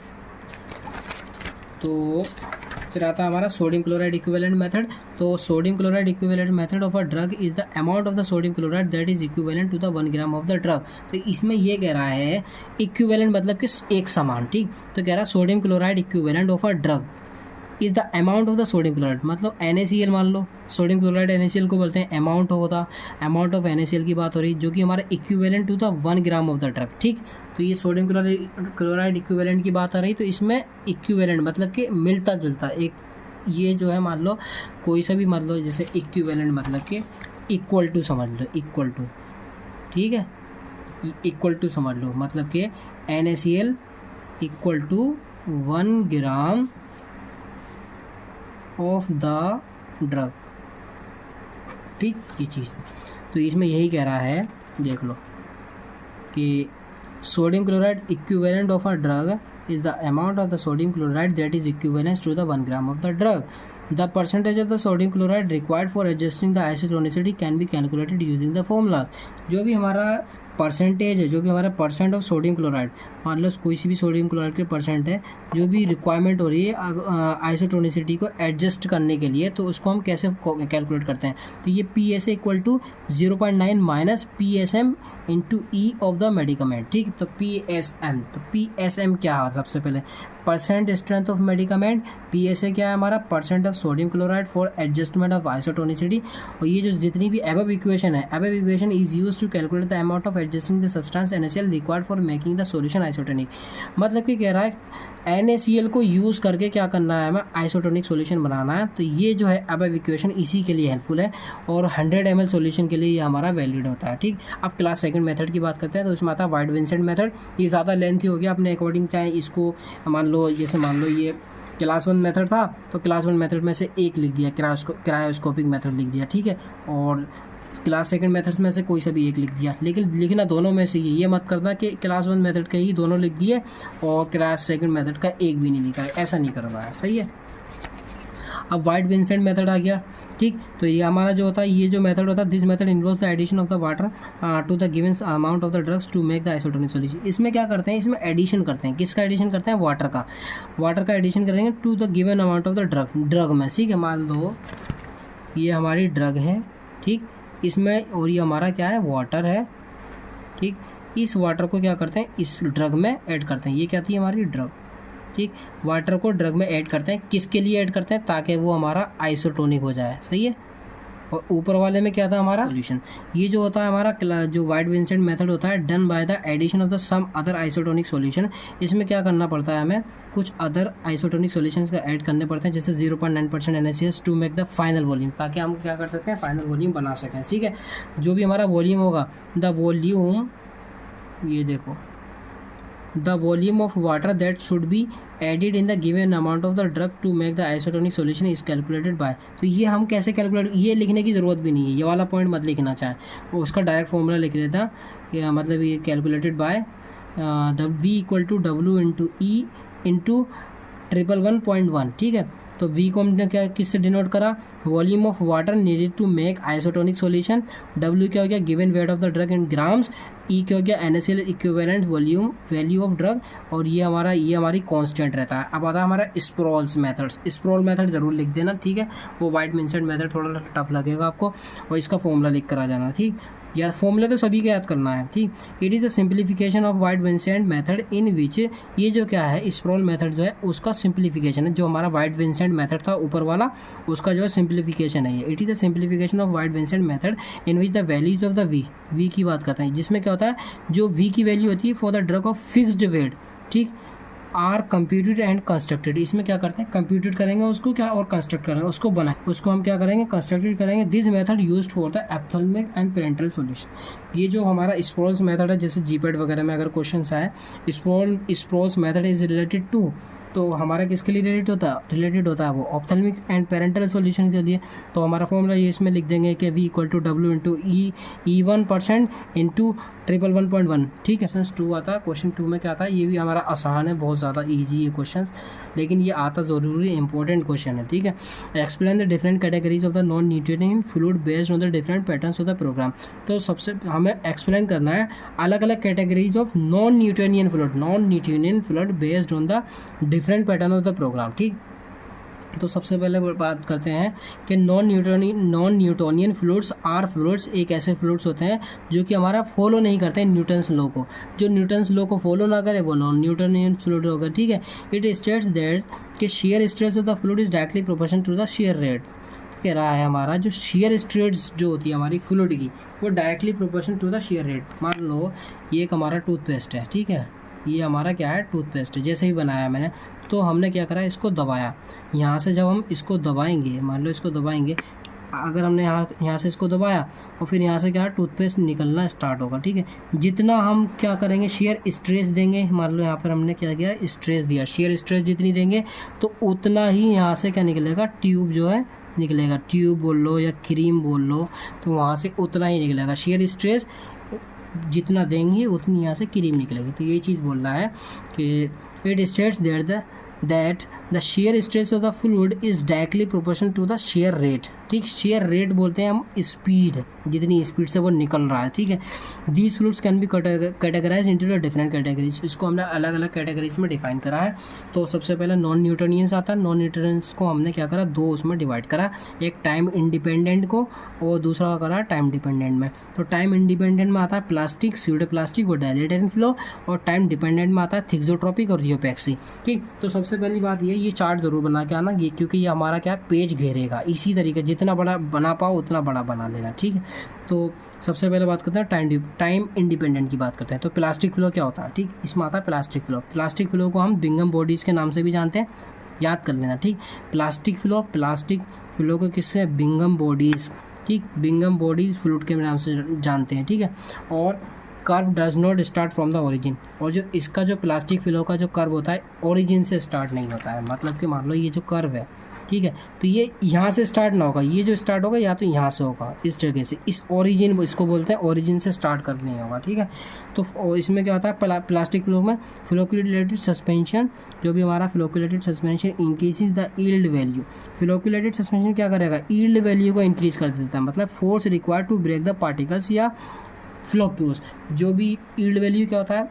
Speaker 1: तो फिर आता है हमारा सोडियम क्लोराइड इक्विवेलेंट मेथड। तो sodium chloride equivalent method of a drug is the amount of the sodium chloride that is equivalent to the 1 gram of the drug. तो इसमें ये कह रहा है इक्विवेलेंट मतलब कि एक समान, ठीक। तो कह रहा है sodium chloride equivalent of a drug is the amount of the sodium chloride, मतलब NaCl मान लो, सोडियम क्लोराइड NaCl को बोलते हैं, अमाउंट होता, अमाउंट ऑफ NaCl की बात हो रही, जो कि हमारा equivalent to the 1 gram of the drug, ठीक। तो ये सोडियम क्लोराइड इक्विवेलेंट की बात आ रही, तो इसमें इक्विवेलेंट मतलब कि मिलता जुलता एक, ये जो है मान लो कोई सा भी, मान लो जैसे इक्विवेलेंट मतलब कि इक्वल टू समझ लो, इक्वल टू, ठीक है, इक्वल टू समझ लो, मतलब कि NaCl equal to 1 gram of the drug, ठीक, ये चीज़। तो इसमें यही कह रहा है, देख लो कि sodium chloride equivalent of a drug is the amount of the sodium chloride that is equivalent to the 1 gram of the drug. The percentage of the sodium chloride required for adjusting the isotonicity can be calculated using the formulas. जो भी हमारा percentage है, जो भी हमारा percent of sodium chloride, मान लो कोई सी भी सोडियम क्लोराइड के परसेंट है, जो भी रिक्वायरमेंट हो रही है आइसोटोनिसिटी को एडजस्ट करने के लिए, तो उसको हम कैसे कैलकुलेट करते हैं? तो ये PSA equal to 0.9 minus PSM into E of the medicament, ठीक। तो PSM क्या है? सबसे पहले percent strength of medicament, PSA क्या है हमारा? Percent of sodium chloride for adjustment of isotonicity. और ये जो जितनी भी अबव इक्वेशन है, above equation is used to calculate the amount of adjusting the substance NaCl required for making the solution isotonic. मतलब कि कह रहा है NaCl को यूज़ करके क्या करना है, हमें आइसोटोनिक सॉल्यूशन बनाना है। तो ये जो है अबव इक्वेशन इसी के लिए हेल्पफुल है, और 100 ml सॉल्यूशन के लिए ये हमारा वैलिड होता है, ठीक। अब क्लास सेकंड मेथड की बात करते हैं, तो उसमें आता है वाइट विंसेंट मेथड। ये ज़्यादा लेंथी हो गया, अपने अकॉर्डिंग चाहे इसको मान लो, जैसे मान लो ये क्लास 1 मेथड था, तो क्लास 1 मेथड में से एक लिख दिया, क्रायोस्कोपिक मेथड लिख दिया, ठीक है। और क्लास सेकंड मेथड्स में से कोई सा भी एक लिख दिया, लेकिन लिखना दोनों में से ये मत करना कि क्लास 1 मेथड के ही दोनों लिख दिए और क्लास सेकंड मेथड का एक भी नहीं लिखा है, ऐसा नहीं करना है, सही है। अब वाइट विंसेंट मेथड आ गया, ठीक। तो ये हमारा जो होता है, ये जो मेथड होता है, this method involves the addition of the water to the given amount of the drugs to make the isotonic solution. इसमें क्या करते हैं, इसमें एडिशन करते हैं, किसका एडिशन करते हैं? वाटर का एडिशन करेंगे to the given amount of the drug में, ठीक है। मान लो ये हमारी ड्रग है, ठीक, इसमें, और ये हमारा क्या है? वाटर है, ठीक। इस वाटर को क्या करते हैं? इस ड्रग में ऐड करते हैं, ये क्या थी? हमारी ड्रग, ठीक। वाटर को ड्रग में ऐड करते हैं, किसके लिए ऐड करते हैं? ताकि वो हमारा आइसोटोनिक हो जाए, सही है। और ऊपर वाले में क्या था हमारा सॉल्यूशन। ये जो होता है हमारा जो वाइट विंसेंट मेथड होता है, done by the addition of the some other isotonic solution. इसमें क्या करना पड़ता है, हमें कुछ अदर आइसोटोनिक सॉल्यूशंस का ऐड करने पड़ते हैं, जैसे 0.9% NaCl to make the final volume, ताकि हम क्या कर सकते हैं, फाइनल वॉल्यूम बना सकें। ठीक है, जो भी हमारा वॉल्यूम होगा, द वॉल्यूम, ये देखो, the volume of water that should be added in the given amount of the drug to make the isotonic solution is calculated by. तो ये हम कैसे कैलकुलेट, ये लिखने की ज़रूरत भी नहीं है, ये वाला पॉइंट मत लिखना चाहें, उसका डायरेक्ट फॉर्मूला लिख लेता, मतलब ये calculated by the V equal to W into E into 111.1। ठीक है, तो V को हमने क्या किससे डिनोट करा, volume of water needed to make isotonic solution, W क्या हो गया, given weight of the drug in grams, E क्या हो गया, NaCl equivalent volume value of drug, और ये हमारी कांस्टेंट रहता है। अब आता है हमारा स्प्रॉल्स मेथड्स। स्प्रॉल मेथड जरूर लिख देना, ठीक है, वो वाइट विंसेंट मेथड थोड़ा टफ लगेगा आपको, और इसका फॉर्मूला लिख कर आ जाना, ठीक, या फॉर्मूला तो सभी को याद करना है, ठीक। It is the simplification of white Vincent method in which, ये जो क्या है स्प्रॉल मेथड जो है उसका सिंप्लीफिकेशन है, जो हमारा वाइट विंसेंट मेथड था ऊपर वाला, उसका जो है सिंप्लीफिकेशन है ये। It is the simplification of white Vincent method in which the values of the V की बात करते हैं, जिसमें क्या होता है, जो वी की वैल्यू होती है for the drug of fixed weight, ठीक, आर कंप्यूटेड एंड कंस्ट्रक्टेड। इसमें क्या करते हैं, कंप्यूटेड करेंगे उसको क्या, और कंस्ट्रक्ट करेंगे उसको, बनाए उसको हम क्या करेंगे, कंस्ट्रक्टेड करेंगे। This method used for the ophthalmic and parenteral solution. ये जो हमारा स्प्रॉल्स मेथड है, जैसे जीपेट वगैरह में अगर क्वेश्चंस आए, स्प्रॉल्स मेथड इज रिलेटेड टू, तो हमारा किसके लिए रिलेटेड होता है वो ऑप्थेल्मिक एंड पेरेंटल सॉल्यूशन के लिए। तो हमारा फॉर्मूला ये इसमें लिख देंगे कि V equal to W into E 1% into 111.1। ठीक है, क्वेश्चन 2 आता है, क्वेश्चन 2 में क्या आता है, ये भी हमारा आसान है, बहुत ज़्यादा ईजी है क्वेश्चन, लेकिन ये आता ज़रूरी इंपॉर्टेंट क्वेश्चन है, ठीक है। Explain the different categories of the non nutrient fluid based on the different patterns of the program. तो सबसे हमें एक्सप्लेन करना है अलग अलग categories of non nutrient fluid based on the different pattern of the program, ठीक। तो सबसे पहले बात करते हैं कि non Newtonian fluids are fluids एक ऐसे फ्लूइड्स होते हैं जो कि हमारा फॉलो नहीं करते हैं न्यूटन्स लॉ को। जो न्यूटन्स लॉ को फॉलो ना करे वो नॉन न्यूटोनियन फ्लूइड होगा, ठीक है। इट स्टेट्स दैट कि shear stress of the fluid is directly proportional to the shear rate. कह रहा है हमारा जो शेयर स्ट्रेस जो होती है हमारी फ्लूइड की, वो directly proportional to the shear rate. मान लो ये एक हमारा टूथपेस्ट है, ठीक है, ये हमारा क्या है, टूथपेस्ट। जैसे ही बनाया मैंने, तो हमने क्या करा, इसको दबाया। यहाँ से जब हम इसको दबाएंगे, मान लो इसको दबाएंगे, अगर हमने यहाँ से इसको दबाया और फिर यहाँ से क्या टूथपेस्ट निकलना स्टार्ट होगा, ठीक है। जितना हम क्या करेंगे, शेयर स्ट्रेस देंगे, मान लो यहाँ पर हमने क्या किया, स्ट्रेस दिया, शेयर स्ट्रेस जितनी देंगे तो उतना ही यहाँ से क्या निकलेगा, ट्यूब जो है निकलेगा। ट्यूब बोल लो या क्रीम बोल लो, तो वहाँ से उतना ही निकलेगा। शेयर स्ट्रेस जितना देंगे उतनी यहाँ से क्रीम निकलेगी। तो ये चीज़ बोल रहा है कि it states that the shear stress of the fluid is directly proportional to the shear rate, ठीक। शेयर रेट बोलते हैं हम स्पीड, जितनी स्पीड से वो निकल रहा है, ठीक है। These fluids can be categorise into the different categories. इसको हमने अलग अलग कैटेगरीज में डिफाइन करा है। तो सबसे पहले नॉन न्यूटोनियंस आता है। नॉन न्यूटोनियंस को हमने क्या करा, दो उसमें डिवाइड करा, एक टाइम इंडिपेंडेंट को और दूसरा करा टाइम डिपेंडेंट में। तो टाइम इंडिपेंडेंट में आता है प्लास्टिक, स्यूडो प्लास्टिक और डायलेटेड फ्लो, और टाइम डिपेंडेंट में आता है थिक्सोट्रोपिक और रियोपैक्सी, ठीक। तो सबसे पहली बात ये चार्ट जरूर बना के आना, ये क्योंकि ये हमारा क्या पेज घेरेगा। इसी तरीके जितना बड़ा बना पाओ उतना बड़ा बना लेना, ठीक है। तो सबसे पहले बात करते हैं टाइम इंडिपेंडेंट की बात करते हैं। तो प्लास्टिक फ्लो क्या होता है, ठीक, इसमें आता है प्लास्टिक फ्लो। प्लास्टिक फ्लो को हम बिंगम बॉडीज़ के नाम से भी जानते हैं, याद कर लेना, ठीक। प्लास्टिक फ्लो को किससे, बिंगम बॉडीज़, ठीक, बिंगम बॉडीज़ फ्लूइड के नाम से जानते हैं, ठीक है। और curve does not start from the origin, और जो इसका जो प्लास्टिक फ्लो का जो कर्व होता है ओरिजिन से स्टार्ट नहीं होता है। मतलब कि मान लो ये जो कर्व है, ठीक है, तो ये यहाँ से स्टार्ट ना होगा, ये जो स्टार्ट होगा या तो यहाँ से होगा, इस जगह से, इस ओरिजिन, इसको बोलते हैं ओरिजिन से स्टार्ट कर नहीं होगा, ठीक है। तो इसमें क्या होता है, प्लास्टिक फ्लो में फ्लोक्यूलेटेड सस्पेंशन, जो भी हमारा flocculated suspension increases the yield value. Flocculated suspension क्या करेगा, यील्ड वैल्यू को इंक्रीज कर देता है, मतलब force required to break the particles या फ्लोक्यूल्स। जो भी यील्ड वैल्यू क्या होता है,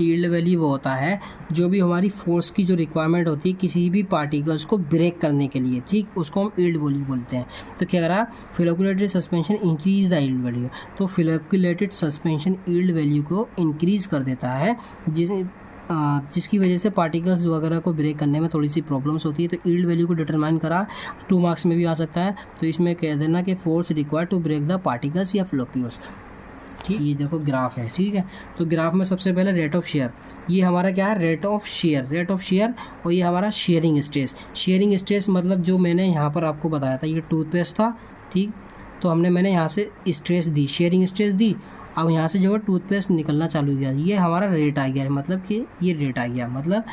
Speaker 1: यील्ड वैल्यू वो होता है जो भी हमारी फोर्स की जो रिक्वायरमेंट होती है किसी भी पार्टिकल्स को ब्रेक करने के लिए, ठीक, उसको हम यील्ड वैल्यू बोलते हैं। तो क्या करा, flocculated suspension increase the yield value. तो फ्लोक्यूलेटेड सस्पेंशन यील्ड वैल्यू को इंक्रीज कर देता है, जिसे जिसकी वजह से पार्टिकल्स वगैरह को ब्रेक करने में थोड़ी सी प्रॉब्लम्स होती है। तो यील्ड वैल्यू को डिटरमाइन करा 2 मार्क्स में भी आ सकता है। तो इसमें कह देना कि force required to break the particles या फ्लूइड्स। ठीक, ये देखो ग्राफ है, ठीक है। तो ग्राफ में सबसे पहले रेट ऑफ शेयर, ये हमारा क्या है, रेट ऑफ शेयर, और ये हमारा शेयरिंग स्ट्रेस मतलब जो मैंने यहाँ पर आपको बताया था, ये टूथपेस्ट था, ठीक। तो मैंने यहाँ से स्ट्रेस दी, शेयरिंग स्ट्रेस दी। अब यहाँ से जो है टूथपेस्ट निकलना चालू हो गया, ये हमारा रेट आ गया, मतलब कि ये रेट आ गया, मतलब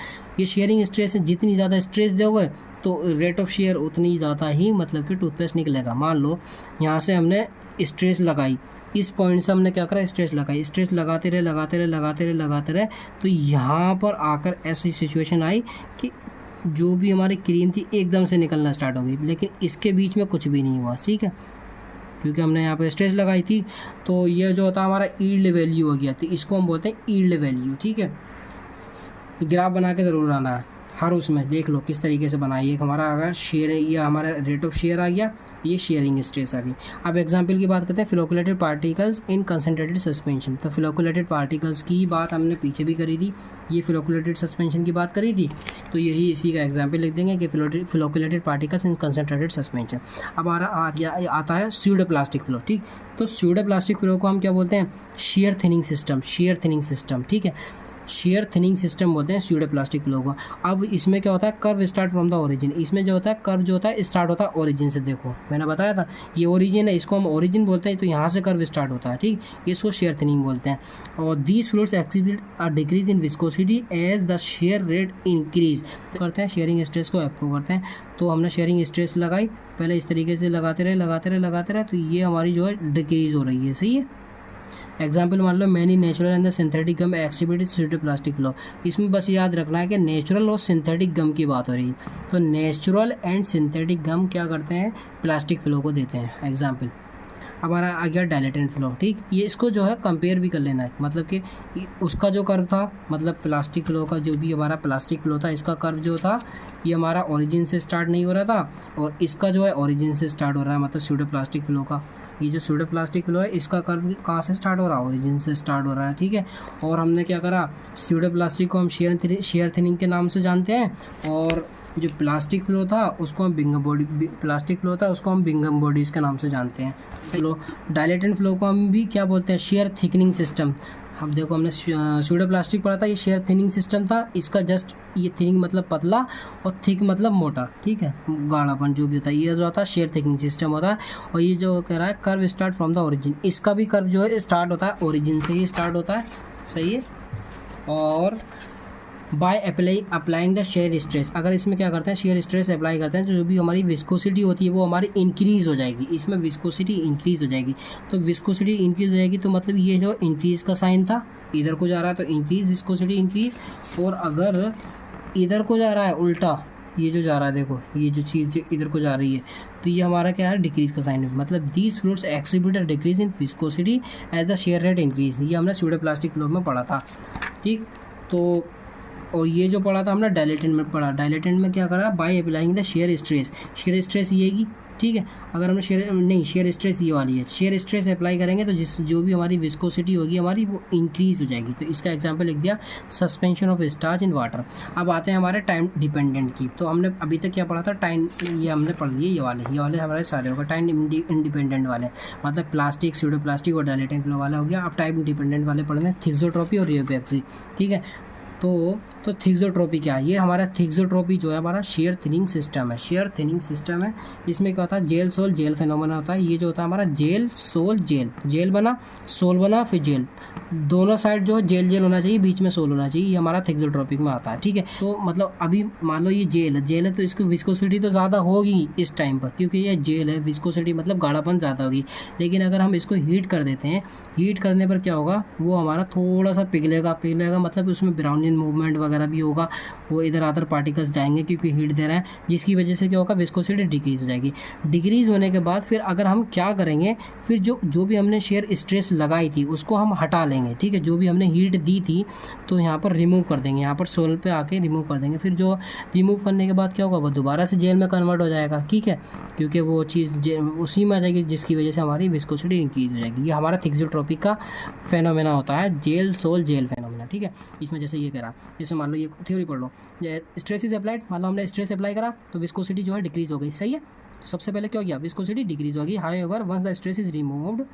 Speaker 1: ये शेयरिंग स्ट्रेस है। जितनी ज़्यादा स्ट्रेस दोगे तो रेट ऑफ शेयर उतनी ज़्यादा ही मतलब कि टूथपेस्ट निकलेगा। मान लो यहाँ से हमने स्ट्रेस लगाई, इस पॉइंट से हमने क्या करा, स्ट्रेस लगाई, स्ट्रेस लगाते रहे, तो यहाँ पर आकर ऐसी सिचुएशन आई कि जो भी हमारी क्रीम थी एकदम से निकलना स्टार्ट हो गई, लेकिन इसके बीच में कुछ भी नहीं हुआ, ठीक है, क्योंकि हमने यहाँ पे स्ट्रेस लगाई थी। तो ये जो होता है हमारा यील्ड वैल्यू हो गया, तो इसको हम बोलते हैं यील्ड वैल्यू, ठीक है। ग्राफ बना के ज़रूर आना है, हर उसमें देख लो किस तरीके से बनाइए। हमारा अगर शेयर, ये हमारा रेट ऑफ शेयर आ गया, ये शेयरिंग स्ट्रेस आ गई। अब एग्जांपल की बात करते हैं, flocculated particles in concentrated suspension. तो फ्लोकुलेटेड पार्टिकल्स की बात हमने पीछे भी करी थी, ये फ्लोकुलेटेड सस्पेंशन की बात करी थी, तो यही इसी का एग्जांपल लिख देंगे कि flocculated particles in concentrated suspension. अब आता है स्यूडो प्लास्टिक फ्लो, ठीक। तो स्यूडो प्लास्टिक फ्लो को हम क्या बोलते हैं, शेयर थिनिंग सिस्टम, ठीक है, शेयर थिनिंग सिस्टम बोलते हैं स्यूडो प्लास्टिक फ्लो को। अब इसमें क्या होता है, curve start from the origin, इसमें जो होता है कर्व जो होता है स्टार्ट होता है ओरिजिन से। देखो मैंने बताया था ये ओरिजिन है, इसको हम ओरिजिन बोलते हैं, तो यहाँ से कर्व स्टार्ट होता है, ठीक, इसको शेयर थिनिंग बोलते हैं। और these fluids exhibit a decrease in viscosity as the shear rate increase. करते हैं शेयरिंग स्ट्रेस को एफ को करते हैं। तो हमने शेयरिंग स्ट्रेस लगाई, पहले इस तरीके से लगाते रहे, तो ये हमारी जो है डिक्रीज हो रही है, सही है। एग्जाम्पल मान लो, many natural and the synthetic gum exhibit pseudo plastic flow. इसमें बस याद रखना है कि नेचुरल और सिंथेटिक गम की बात हो रही है। तो नेचुरल एंड सिंथेटिक गम क्या करते हैं, प्लास्टिक फ्लो को देते हैं। एग्जाम्पल हमारा आ गया डायलेटेंट फ्लो, ठीक। ये इसको जो है कंपेयर भी कर लेना है, मतलब कि उसका जो कर्व था, मतलब प्लास्टिक फ्लो का जो भी हमारा प्लास्टिक फ्लो था, इसका कर्व जो था ये हमारा ओरिजिन से स्टार्ट नहीं हो रहा था, और इसका जो है ओरिजिन से स्टार्ट हो रहा है, मतलब स्यूडो प्लास्टिक फ्लो का। ये जो स्यूडो प्लास्टिक फ्लो है, इसका कर्व कहाँ से स्टार्ट हो रहा है, ओरिजिन से स्टार्ट हो रहा है, ठीक है। और हमने क्या करा, स्यूडो प्लास्टिक को हम शेयर थिनिंग के नाम से जानते हैं, और जो प्लास्टिक फ्लो था उसको हम बिंगम बॉडीज़ के नाम से जानते हैं। चलो डायलेटेंट फ्लो को हम भी क्या बोलते हैं, शेयर थिकनिंग सिस्टम। अब देखो हमने स्यूडो प्लास्टिक पढ़ा था, ये शेयर थिनिंग सिस्टम था, इसका जस्ट ये थिनिंग मतलब पतला और थिक मतलब मोटा, ठीक है, गाढ़ापन जो भी होता है, ये जो होता है शेयर थिकनिंग सिस्टम होता है। और ये जो कह रहा है curve start from the origin, इसका भी कर्व जो है स्टार्ट होता है ओरिजिन से ही स्टार्ट होता है, सही है। और by applying the shear stress, अगर इसमें क्या करते हैं, शेयर स्ट्रेस अप्लाई करते हैं, तो जो भी हमारी विस्कोसिटी होती है वो हमारी इंक्रीज़ हो जाएगी, इसमें विस्कोसिटी इंक्रीज़ हो जाएगी। तो विस्कोसिटी इंक्रीज़ हो जाएगी, तो मतलब ये जो इंक्रीज़ का साइन था इधर को जा रहा है, तो इंक्रीज़ विस्कोसिटी इंक्रीज़। और अगर इधर को जा रहा है उल्टा, ये जो जा रहा है देखो, ये जो चीज़ इधर को जा रही है, तो ये हमारा क्या है, डिक्रीज़ का साइन है, मतलब these fluids exhibit a decrease in viscosity as the shear rate increase. ये हमने स्यूडो प्लास्टिक फ्लो में पढ़ा था, ठीक। तो और ये जो पढ़ा था हमने डायलेटेंट में पढ़ा, डायलेटेंट में क्या करा, by applying the shear stress ये की, ठीक है। अगर हमने शेयर स्ट्रेस ये वाली है, शेयर स्ट्रेस अप्लाई करेंगे तो जो भी हमारी विस्कोसिटी होगी हमारी वो इंक्रीज़ हो जाएगी। तो इसका एग्जांपल लिख दिया, suspension of starch in water. अब आते हैं हमारे टाइम डिपेंडेंट की। तो हमने अभी तक क्या पढ़ा था, टाइम, ये हमने पढ़ लिए ये वाले हमारे सारे होगा टाइम इंडिपेंडेंट वाले, मतलब प्लास्टिक, स्यूडो प्लास्टिक और डायलेटेंट फ्लो वाला हो गया। अब टाइम डिपेंडेंट वाले पढ़ने, थिक्सोट्रोपी और रियोपैक्सी, ठीक है। तो थिक्सोट्रोपी क्या है, ये हमारा थिक्सोट्रोपी जो है हमारा शेयर थिनिंग सिस्टम है। इसमें क्या होता है, जेल सोल जेल फेनोमेना होता है। ये जो होता है हमारा जेल सोल जेल बना, सोल बना, फिर जेल, दोनों साइड जो है जेल होना चाहिए, बीच में सोल होना चाहिए, ये हमारा थिक्सोट्रोपिक में आता है, ठीक है। तो मतलब अभी मान लो ये जेल है, तो इसकी विस्कोसिटी तो ज़्यादा होगी इस टाइम पर, क्योंकि ये जेल है, विस्कोसिटी मतलब गाढ़ापन ज़्यादा होगी। लेकिन अगर हम इसको हीट कर देते हैं, हीट करने पर क्या होगा, वो हमारा थोड़ा सा पिघलेगा, मतलब उसमें ब्राउनिंग मूवमेंट वगैरह भी होगा, वो इधर अदर पार्टिकल्स जाएंगे क्योंकि हीट दे रहा है, जिसकी वजह से क्या होगा, विस्कोसिटी डिक्रीज हो जाएगी। डिक्रीज होने के बाद फिर अगर हम क्या करेंगे, फिर जो भी हमने शेयर स्ट्रेस लगाई थी उसको हम हटा लेंगे, ठीक है। जो भी हमने हीट दी थी तो यहाँ पर रिमूव कर देंगे, यहाँ पर सोल पे आके रिमूव कर देंगे। फिर जो रिमूव करने के बाद क्या होगा, वो दोबारा से जेल में कन्वर्ट हो जाएगा, ठीक है, क्योंकि वो चीज़ उसी में आ जाएगी, जिसकी वजह से हमारी विस्कोसिटी इंक्रीज हो जाएगी। ये हमारा थिक्सोट्रोपी का फेनोमेना होता है, जेल सोल जेल फेनोमेना। करना, ठीक है। इसमें जैसे ये करा, जैसे मान लो ये थ्योरी पढ़ लो, स्ट्रेस इज अप्लाइड, मान लो हमने स्ट्रेस अप्लाई करा तो विस्कोसिटी जो है डिक्रीज हो गई, सही है। तो सबसे पहले क्या हो गया, विस्कोसिटी डिक्रीज हो गई। However once the stress is removed,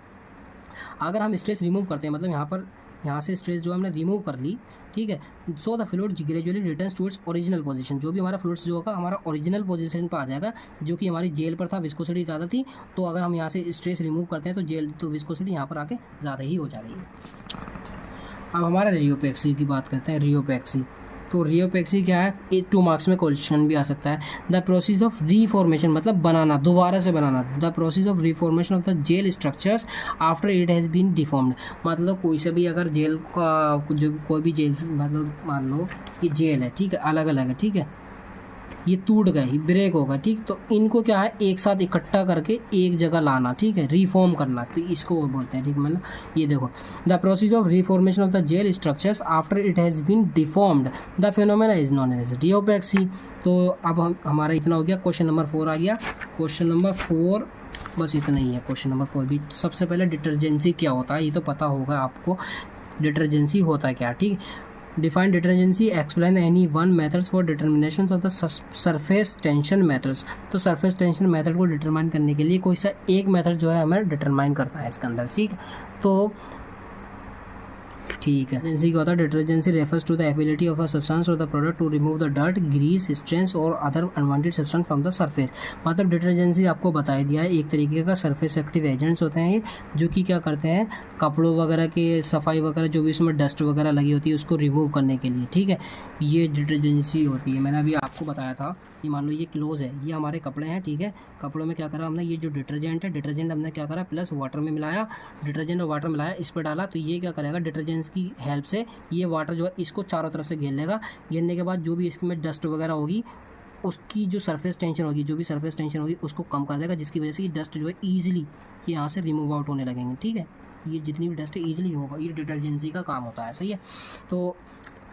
Speaker 1: अगर हम स्ट्रेस रिमूव करते हैं, मतलब यहाँ से स्ट्रेस जो हमने रिमूव कर ली, ठीक है, so the fluid gradually returns towards original position, जो भी हमारा फ्लूइड जो होगा हमारा ओरिजिनल पोजीशन पर आ जाएगा, जो कि हमारी जेल पर था, विस्कोसिटी ज़्यादा थी। तो अगर हम यहाँ से स्ट्रेस रिमूव करते हैं तो विस्कोसिटी यहाँ पर आके ज़्यादा ही हो जा रही है। अब हमारा रियोपेक्सी की बात करते हैं। रियोपेक्सी, तो रियोपेक्सी क्या है, 2 मार्क्स में क्वेश्चन भी आ सकता है। द प्रोसेस ऑफ रीफॉर्मेशन, मतलब बनाना, दोबारा से बनाना। The process of reformation of the gel structures after it has been deformed, मतलब कोई से भी अगर जेल का जो कोई भी जेल, मतलब मान लो ये जेल है, ठीक है, अलग अलग है, ठीक है, ये टूट गए, ब्रेक होगा, ठीक, तो इनको क्या है एक साथ इकट्ठा करके एक जगह लाना, ठीक है, रिफॉर्म करना, तो इसको वो बोलते हैं, ठीक, मतलब ये देखो, the process of reformation of the gel structures after it has been deformed, the phenomena is known as rheopexy. तो अब हमारा इतना हो गया, क्वेश्चन नंबर 4 आ गया। क्वेश्चन नंबर 4 बस इतना ही है। क्वेश्चन नंबर 4 भी सबसे पहले डिटर्जेंसी क्या होता है ये तो पता होगा आपको, डिटर्जेंसी होता है क्या, ठीक। Define detergency, explain any one methods for determination of the surface tension methods। तो surface tension method को डिटरमाइन करने के लिए कोई सा एक मेथड जो है हमें डिटरमाइन करना है इसके अंदर, ठीक। तो ठीक है, डिटर्जेंसी क्या होता है, detergency refers to the ability of a substance और the product to remove the dirt, grease, stains और other unwanted substance from the surface. मतलब डिटर्जेंसी आपको बता दिया है, एक तरीके का सरफेस एक्टिव एजेंट्स होते हैं जो कि क्या करते हैं, कपड़ों वगैरह के सफाई वगैरह जो भी उसमें डस्ट वगैरह लगी होती है उसको रिमूव करने के लिए, ठीक है, ये डिटर्जेंसी होती है। मैंने अभी आपको बताया था कि मान लो ये क्लोज है, ये हमारे कपड़े हैं, ठीक है, कपड़ों में क्या करा हमने, ये जो डिटर्जेंट है, डिटर्जेंट हमने क्या करा प्लस वाटर में मिलाया, डिटर्जेंट और वाटर मिलाया, इस पर डाला, तो ये क्या करेगा, डिटर्जेंट्स की हेल्प से ये वाटर जो है इसको चारों तरफ से घेर लेगा। घेरने के बाद जो भी इसमें डस्ट वगैरह होगी उसकी जो सरफेस टेंशन होगी, जो भी सरफेस टेंशन होगी उसको कम कर देगा, जिसकी वजह से ये डस्ट जो है ईजिली यहाँ से रिमूव आउट होने लगेंगे, ठीक है, ये जितनी भी डस्ट है ईजिली होगा, ये डिटर्जेंसी का काम होता है, सही है। तो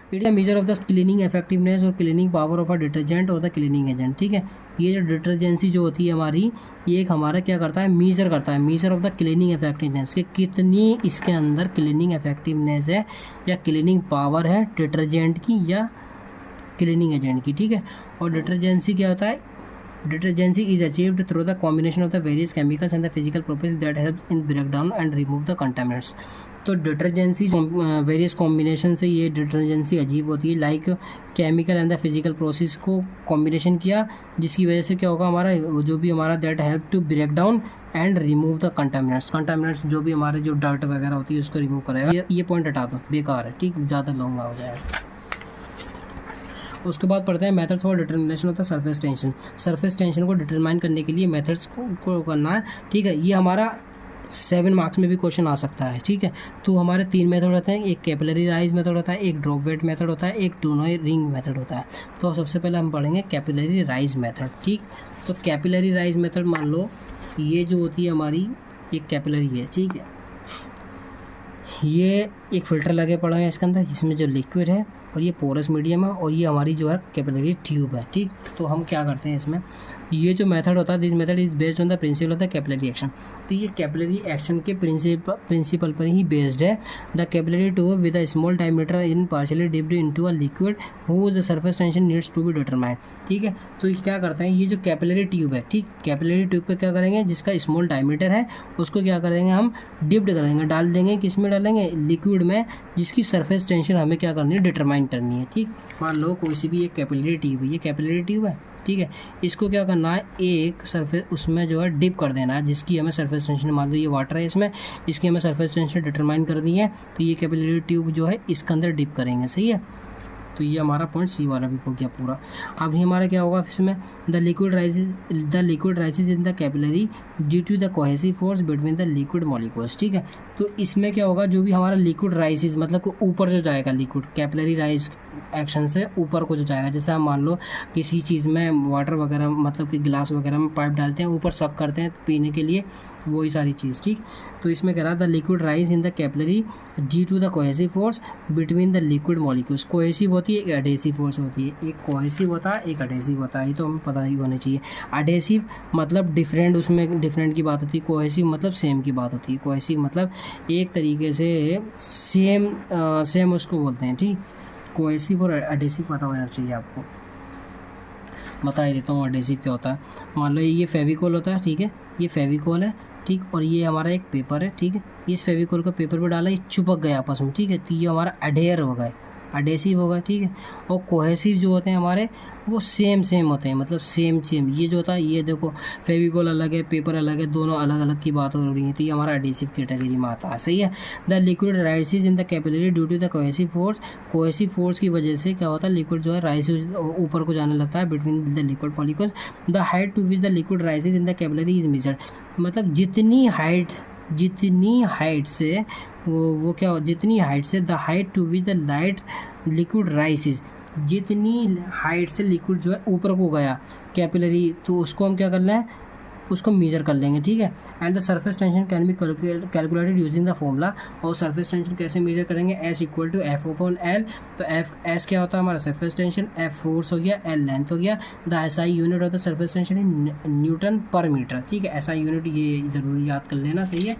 Speaker 1: it is a measure of the cleaning effectiveness और cleaning power of a detergent और द क्लीनिंग एजेंट, ठीक है। ये जो डिटर्जेंसी जो होती है हमारी, ये एक हमारा क्या करता है, मेजर करता है, major of the cleaning effectiveness, कि कितनी इसके अंदर क्लीनिंग इफेक्टिवनेस है या क्लीनिंग पावर है डिटर्जेंट की या क्लीनिंग एजेंट की, ठीक है। और डिटर्जेंसी क्या होता है, detergency is achieved through the combination of the various chemicals and the physical properties that help in break down and remove the contaminants. तो डिटर्जेंसी वेरियस कॉम्बिनेशन से ये डिटर्जेंसी अजीब होती है, like chemical and the physical process को combination किया, जिसकी वजह से क्या होगा, हमारा जो भी हमारा that help to break down and remove the contaminants जो भी हमारे जो डर्ट वगैरह होती है उसको रिमूव करेगा। ये पॉइंट हटा दो, बेकार है, ठीक, ज़्यादा लॉन्ग हो जाएगा। उसके बाद पढ़ते हैं methods for determination of the surface tension. Surface tension को डिटरमाइन करने के लिए मेथड्स को करना है, ठीक है। ये हमारा 7 मार्क्स में भी क्वेश्चन आ सकता है, ठीक है। तो हमारे 3 मेथड होते हैं, एक कैपिलरी राइज मेथड होता है, एक ड्रॉप वेट मेथड होता है, एक टूनोई रिंग मेथड होता है। तो सबसे पहले हम पढ़ेंगे कैपिलरी राइज मेथड, ठीक। तो कैपिलरी राइज मेथड, मान लो ये जो होती है हमारी एक कैपिलरी है, ठीक है, ये एक फ़िल्टर लगे पड़े हैं इसके अंदर, इसमें जो लिक्विड है और ये पोरस मीडियम है और ये हमारी जो है कैपिलरी ट्यूब है, ठीक। तो हम क्या करते हैं इसमें, ये जो मेथड होता है, this method is based on the principle of the capillary action. तो ये कैपिलरी एक्शन के प्रिंसिपल पर ही बेस्ड है। The capillary tube with a small diameter in partially dipped into a liquid whose the surface tension needs to be determined, ठीक है। तो ये क्या करते हैं, ये जो कैपिलरी ट्यूब है, ठीक, कैपिलरी ट्यूब पे क्या करेंगे, जिसका स्मॉल डायमीटर है उसको क्या करेंगे, हम डिप्ड करेंगे, डाल देंगे, किस में डालेंगे, लिक्विड में, जिसकी सरफेस टेंशन हमें क्या करनी है, डिटरमाइन करनी है, ठीक। मान लो कोई सी भी एक कैपिलरी ट्यूब है, ये कैपिलरी ट्यूब है, ठीक है, इसको क्या करना है, एक सरफेस उसमें जो है डिप कर देना है, जिसकी हमें सरफेस टेंशन, मान लो ये वाटर है इसमें, इसकी हमें सरफेस टेंशन डिटरमाइन करनी है, तो ये कैपिलरी ट्यूब जो है इसके अंदर डिप करेंगे, सही है। तो ये हमारा पॉइंट सी वाला भी हो गया पूरा। अभी हमारा क्या होगा इसमें, the liquid rises in the capillary due to the cohesive force between the liquid molecules, ठीक है। तो इसमें क्या होगा, जो भी हमारा लिक्विड राइजेज मतलब ऊपर जो जाएगा, लिक्विड कैपिलरी राइज एक्शन से ऊपर को जो जाएगा, जैसे हम मान लो किसी चीज़ में वाटर वगैरह मतलब कि गिलास वगैरह में पाइप डालते हैं, ऊपर सक करते हैं पीने के लिए, वही सारी चीज़, ठीक। तो इसमें कह रहा the liquid rise in the capillary due to the cohesive force between the liquid molecules. Cohesive होती है, एक एडेसिव फोर्स होती है, एक कोहेसिव होता है, एक एडेसिव होता है, ये तो हमें पता ही होना चाहिए। एडेसिव मतलब डिफरेंट, उसमें डिफरेंट की बात होती है, कोहेसिव मतलब सेम की बात होती है। कोहेसिव मतलब एक तरीके से सेम उसको बोलते हैं, ठीक। कोहेसिव और एडेसिव पता होना चाहिए आपको। बता ही देता हूँ एडेसिव क्या होता है। मान लो ये फेविकोल होता है, ठीक है, ये फेविकोल है, ठीक, और ये हमारा एक पेपर है, ठीक है। इस फेविकोल को पेपर पे डाला, ये चिपक गया आपस में, ठीक है, तो ये हमारा अडेयर हो गए, एडेसिव होगा, ठीक है। और कोहेसिव जो होते हैं हमारे वो सेम होते हैं, मतलब सेम। ये जो होता है, ये देखो फेविकोल अलग है, पेपर अलग है, दोनों अलग अलग की बात हो रही है, तो ये हमारा एडेसिव कैटेगरी में आता है, सही है। The liquid rises in the capillary due to the cohesive force. Cohesive force की वजह से क्या होता है, लिक्विड जो है राइसेस ऊपर को जाने लगता है between the liquid molecules. The height to which the liquid rises in the capillary is measured. मतलब जितनी हाइट से वो क्या, जितनी हाइट से, the height to which the light liquid rises, जितनी हाइट से लिक्विड जो है ऊपर को गया कैपिलरी, तो उसको हम क्या कर लें, उसको मेजर कर लेंगे, ठीक है। And the surface tension can be calculated using the formula. और सरफेस टेंशन कैसे मेजर करेंगे, S equal to F upon L. तो एस क्या होता है हमारा सरफेस टेंशन, एफ फोर्स हो गया, एल लेंथ हो गया। The SI unit of the surface tension in newton पर मीटर, ठीक है। एसआई यूनिट ये ज़रूरी याद कर लेना, सही है।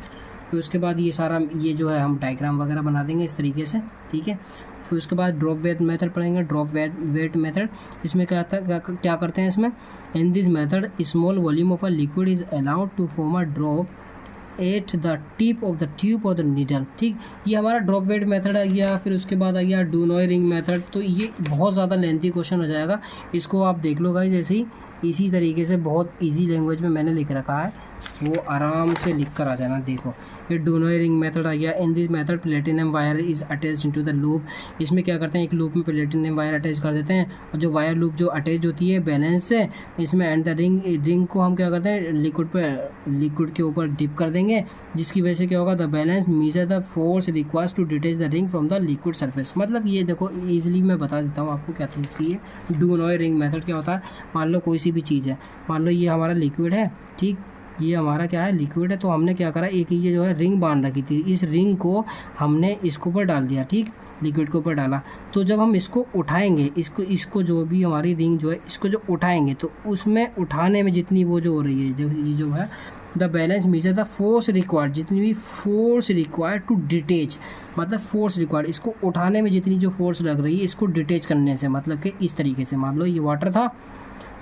Speaker 1: फिर उसके बाद ये सारा ये जो है हम डायग्राम वगैरह बना देंगे इस तरीके से, ठीक है। फिर उसके बाद ड्रॉप वेट मेथड पढ़ेंगे, ड्रॉप वेट मेथड। इसमें क्या करते हैं इसमें, in this method small volume of a liquid is allowed to form a drop at the tip of the tube और द नीडल, ठीक। ये हमारा ड्रॉप वेट मेथड आ गया। फिर उसके बाद आ गया डूनॉय रिंग मेथड। तो ये बहुत ज़्यादा लेंथी क्वेश्चन हो जाएगा, इसको आप देख लो गाइस, जैसे ही इसी तरीके से बहुत इजी लैंग्वेज में मैंने लिख रखा है, वो आराम से लिख कर आ जाना। देखो ये डूनॉय रिंग मेथड आ गया। इन this method platinum wire is attached into the loop. इसमें क्या करते हैं, एक लूप में प्लेटिनम वायर अटैच कर देते हैं, और जो वायर लूप जो अटैच होती है बैलेंस से इसमें, एंड द रिंग को हम क्या करते हैं, लिक्विड के ऊपर डिप कर देंगे, जिसकी वजह से क्या होगा, the balance measure the force requires to detach the ring from the liquid surface. मतलब ये देखो ईजिली मैं बता देता हूँ आपको क्या चीज़ थी ये डूनॉय रिंग मेथड। क्या होता है, मान लो कोई सी भी चीज़ है, मान लो ये हमारा लिक्विड है, ठीक, ये हमारा क्या है, लिक्विड है। तो हमने क्या करा, एक ये जो है रिंग बांध रखी थी, इस रिंग को हमने इसके ऊपर डाल दिया, ठीक, लिक्विड के ऊपर डाला। तो जब हम इसको उठाएंगे, इसको जो भी हमारी रिंग जो है, इसको जो उठाएंगे, तो उसमें उठाने में जितनी वो जो हो रही है, ये जो है, the balance measure the force required, जितनी भी फोर्स रिक्वायर्ड टू डिटेच, मतलब फोर्स रिक्वायर्ड, इसको उठाने में जितनी जो फोर्स लग रही है, इसको डिटेच करने से, मतलब कि इस तरीके से, मान लो ये वाटर था,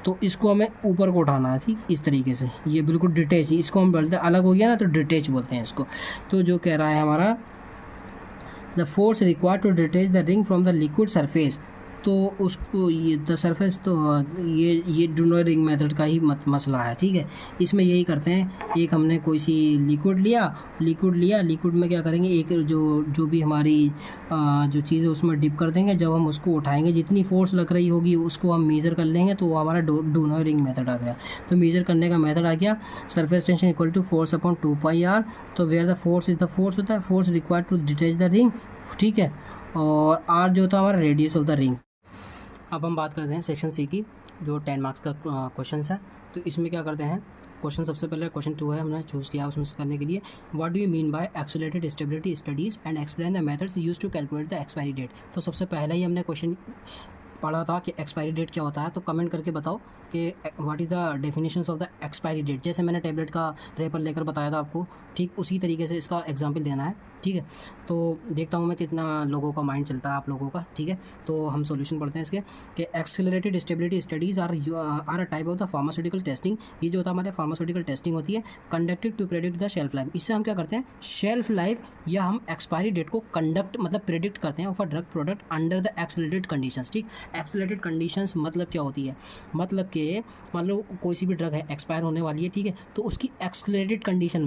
Speaker 1: तो इसको हमें ऊपर को उठाना है, ठीक, इस तरीके से, ये बिल्कुल डिटेच, इसको हम बोलते हैं, अलग हो गया ना, तो डिटेच बोलते हैं इसको। तो जो कह रहा है हमारा, the force required to detach the ring from the liquid surface, तो उसको ये द सरफेस, तो ये डूनॉय रिंग मेथड का ही मसला है, ठीक है। इसमें यही करते हैं, एक हमने कोई सी लिक्विड लिया, लिक्विड में क्या करेंगे, एक जो भी हमारी जो चीज़ है उसमें डिप कर देंगे। जब हम उसको उठाएंगे, जितनी फोर्स लग रही होगी उसको हम मेज़र कर लेंगे, तो वो हमारा डूनॉय रिंग मेथड आ गया। तो मेज़र करने का मेथड आ गया, surface tension equal to force upon 2πr। तो where the force is the force होता है, force required to detach the ring, ठीक है, और आर जो होता है हमारा रेडियस ऑफ द रिंग। अब हम बात करते हैं सेक्शन सी की, जो 10 मार्क्स का क्वेश्चन है। तो इसमें क्या करते हैं, क्वेश्चन सबसे पहले क्वेश्चन 2 है, हमने चूज़ किया उसमें से करने के लिए, what do you mean by accelerated stability studies and explain the methods used to calculate the expiry date. तो सबसे पहले ही हमने क्वेश्चन पढ़ा था कि एक्सपायरी डेट क्या होता है। तो कमेंट करके बताओ कि what is the definitions of the expiry date. जैसे मैंने टैबलेट का रेपर लेकर बताया था आपको, ठीक उसी तरीके से इसका एग्जाम्पल देना है, ठीक है। तो देखता हूँ मैं कितना लोगों का माइंड चलता है, आप लोगों का, ठीक है। तो हम सॉल्यूशन पढ़ते हैं इसके, कि accelerated stability studies are a type of the pharmaceutical testing. ये जो होता है हमारे फार्मास्यूटिकल टेस्टिंग होती है, conducted to predict the shelf life. इससे हम क्या करते हैं, शेल्फ लाइफ या हम एक्सपायरी डेट को कंडक्ट मतलब प्रेडिक्ट करते हैं of a drug product under the accelerated conditions, ठीक। एक्सेलरेटेड कंडीशंस मतलब क्या होती है, मतलब कि मान लो कोई सी भी ड्रग है, एक्सपायर होने वाली है, ठीक है, तो उसकी एक्सेलरेटेड कंडीशन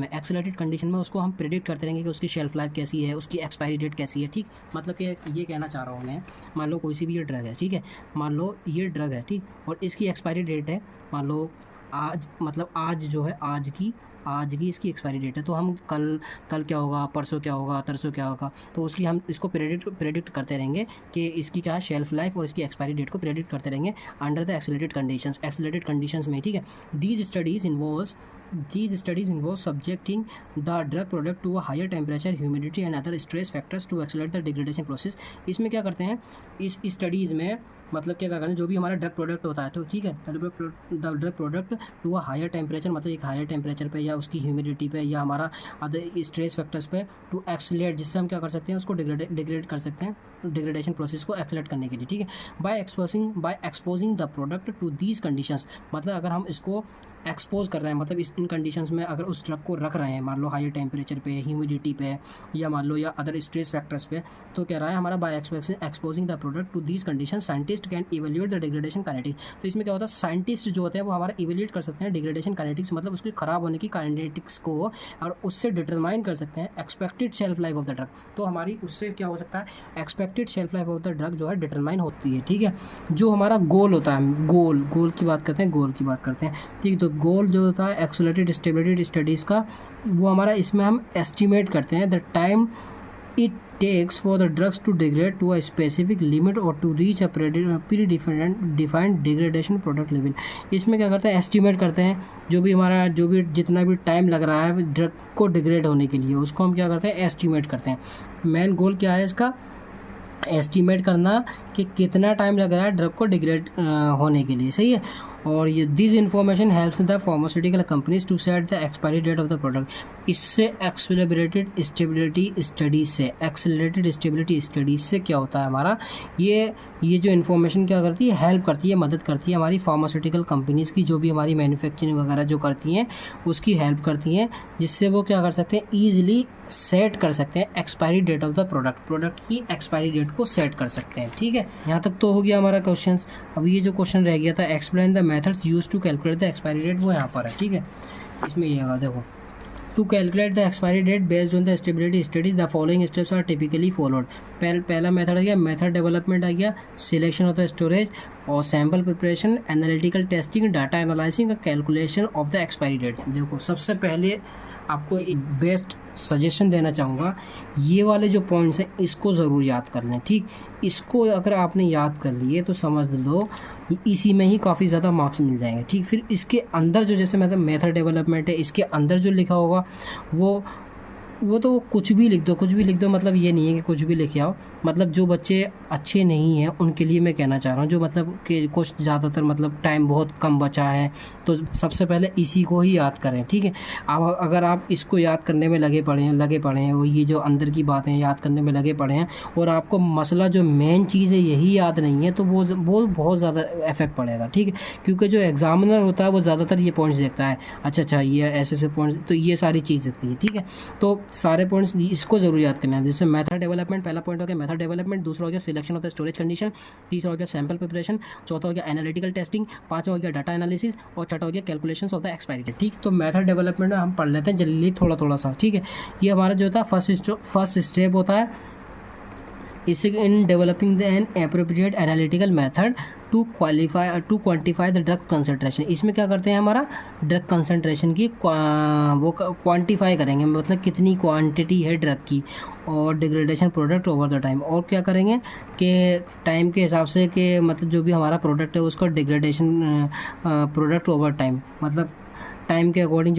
Speaker 1: में उसको हम प्रेडिक्ट करते रहेंगे कि उसकी शेल्फ लाइफ कैसी है, उसकी एक्सपायरी डेट कैसी है, ठीक। मतलब कि ये कहना चाह रहा हूँ मैं, मान लो कोई सी भी ये ड्रग है, ठीक है, मान लो ये ड्रग है, ठीक, और इसकी एक्सपायरी डेट है, मान लो आज, मतलब आज जो है, आज की इसकी एक्सपायरी डेट है। तो हम कल क्या होगा, परसों क्या होगा, तरसों क्या होगा, तो उसकी हम इसको प्रेडिक्ट करते रहेंगे कि इसकी क्या शेल्फ लाइफ और इसकी एक्सपायरी डेट को प्रेडिक्ट करते रहेंगे अंडर द एक्सेलरेटेड कंडीशंस में, ठीक है। These studies involve subjecting the drug product to a higher temperature, humidity and other stress factors to accelerate the degradation process. इसमें क्या करते हैं, इस स्टडीज़ में मतलब क्या करें, जो भी हमारा ड्रग प्रोडक्ट होता है तो ठीक है, the drug product to a higher temperature, मतलब एक हायर टेम्परेचर पे या उसकी ह्यूमिडिटी पे या हमारा अदर स्ट्रेस फैक्टर्स पे टू एक्सेलरेट, जिससे हम क्या कर सकते हैं उसको डिग्रेड कर सकते हैं, डिग्रेडेशन प्रोसेस को एक्सेलरेट करने के लिए, ठीक है। By exposing the product to these conditions, मतलब अगर हम इसको एक्सपोज कर रहे हैं, मतलब इन कंडीशंस में अगर उस ड्रग को रख रहे हैं, मान लो हायर टेम्परेचर पे, ह्यूमिडिटी पे, या मान लो या अदर स्ट्रेस फैक्टर्स पे, तो कह रहा है हमारा by exposing the product to these condition scientist can evaluate the degradation kinetics. तो इसमें क्या होता है, साइंटिस्ट जो होते हैं वो हमारा इवेल्यूएट कर सकते हैं डिग्रेडेशन काइनेटिक्स, मतलब उसके खराब होने की काइनेटिक्स को, और उससे डिटरमाइन कर सकते हैं expected shelf life of the drug. तो हमारी उससे क्या हो सकता है, expected shelf life of the drug जो है डिटरमाइन होती है, ठीक है। जो हमारा गोल होता है, गोल की बात करते हैं, ठीक है। तो गोल जो होता है एक्सेलरेटेड स्टेबिलिटी स्टडीज़ का, वो हमारा इसमें हम एस्टिमेट करते हैं the time it takes for the drugs to degrade to a specific limit और to reach a predefined degradation product level. इसमें क्या करते हैं, एस्टिमेट करते हैं जो भी जितना भी टाइम लग रहा है ड्रग को डिग्रेड होने के लिए, उसको हम क्या करते हैं, एस्टिमेट करते हैं। मेन गोल क्या है इसका, एस्टिमेट करना कि कितना टाइम लग रहा है ड्रग को डिग्रेड होने के लिए, सही है। और ये this information helps the pharmaceutical companies to set the expiry date of the product. इससे एक्सेलरेटेड स्टेबिलिटी स्टडीज से क्या होता है हमारा, ये जो इन्फॉर्मेशन क्या करती है, हेल्प करती है, मदद करती है हमारी फार्मास्यूटिकल कंपनीज़ की, जो भी हमारी मैन्युफैक्चरिंग वगैरह जो करती हैं उसकी हेल्प करती हैं, जिससे वो क्या कर सकते हैं, ईजिली सेट कर सकते हैं expiry date of the product की एक्सपायरी डेट को सेट कर सकते हैं, ठीक है। यहाँ तक तो हो गया हमारा क्वेश्चन। अब ये जो क्वेश्चन रह गया था, explain the methods used to calculate the expiry date, वो यहाँ पर है, ठीक है। इसमें ये होगा, देखो, to calculate the expiry date based on the stability studies the following steps are typically followed. पहला मेथड आ गया, मेथड डेवलपमेंट आ गया, सिलेक्शन ऑफ द स्टोरेज और sample preparation, analytical testing, data analysing, calculation of the expiry date. देखो, सबसे पहले आपको एक बेस्ट सजेशन देना चाहूँगा, ये वाले जो पॉइंट्स हैं इसको ज़रूर याद कर लें, ठीक। इसको अगर आपने याद कर लिए तो समझ लो इसी में ही काफ़ी ज़्यादा मार्क्स मिल जाएंगे, ठीक। फिर इसके अंदर जो जैसे मतलब मेथड डेवलपमेंट है, इसके अंदर जो लिखा होगा वो तो कुछ भी लिख दो, मतलब ये नहीं है कि कुछ भी लिखे आओ। मतलब जो बच्चे अच्छे नहीं हैं उनके लिए मैं कहना चाह रहा हूँ, जो मतलब कि कुछ ज़्यादातर मतलब टाइम बहुत कम बचा है, तो सबसे पहले इसी को ही याद करें, ठीक है। अब अगर आप इसको याद करने में लगे पड़े हैं वो ये जो अंदर की बातें याद करने में लगे पड़े हैं, और आपको मसला जो मेन चीज़ है यही याद नहीं है, तो वो बहुत ज़्यादा इफेक्ट पड़ेगा, ठीक है। क्योंकि जो एग्जामिनर होता है वो ज़्यादातर ये पॉइंट्स देखता है, अच्छा ये ऐसे पॉइंट्स, तो ये सारी चीज़ होती है, ठीक है। तो सारे पॉइंट्स इसको जरूर याद करना है। जैसे मेथड डेवलपमेंट, पहला पॉइंट हो गया मेथड डेवलपमेंट, दूसरा हो गया selection of the storage condition, तीसरा हो गया सैंपल प्रिपरेशन, चौथा हो गया एनालिटिकल टेस्टिंग, पांचवा हो गया डाटा एनालिसिस, और छठा हो गया calculations of the expiry date, ठीक। तो मेथड डेवलपमेंट में हम पढ़ लेते हैं जल्दी थोड़ा सा, ठीक है। ये हमारा जो होता है फर्स्ट स्टेप होता है is in developing the an appropriate analytical method to quantify the drug concentration. इसमें क्या करते हैं, हमारा ड्रग कंसंट्रेशन की वो क्वांटिफाई करेंगे, मतलब कितनी क्वांटिटी है ड्रग की, और degradation product over the time. और क्या करेंगे कि टाइम के हिसाब से कि मतलब जो भी हमारा प्रोडक्ट है उसका डिग्रेडेशन प्रोडक्ट ओवर टाइम, मतलब टाइम के अकॉर्डिंग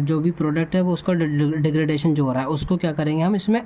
Speaker 1: जो भी प्रोडक्ट है वो उसका डिग्रेडेशन जो हो रहा है उसको क्या करेंगे हम इसमें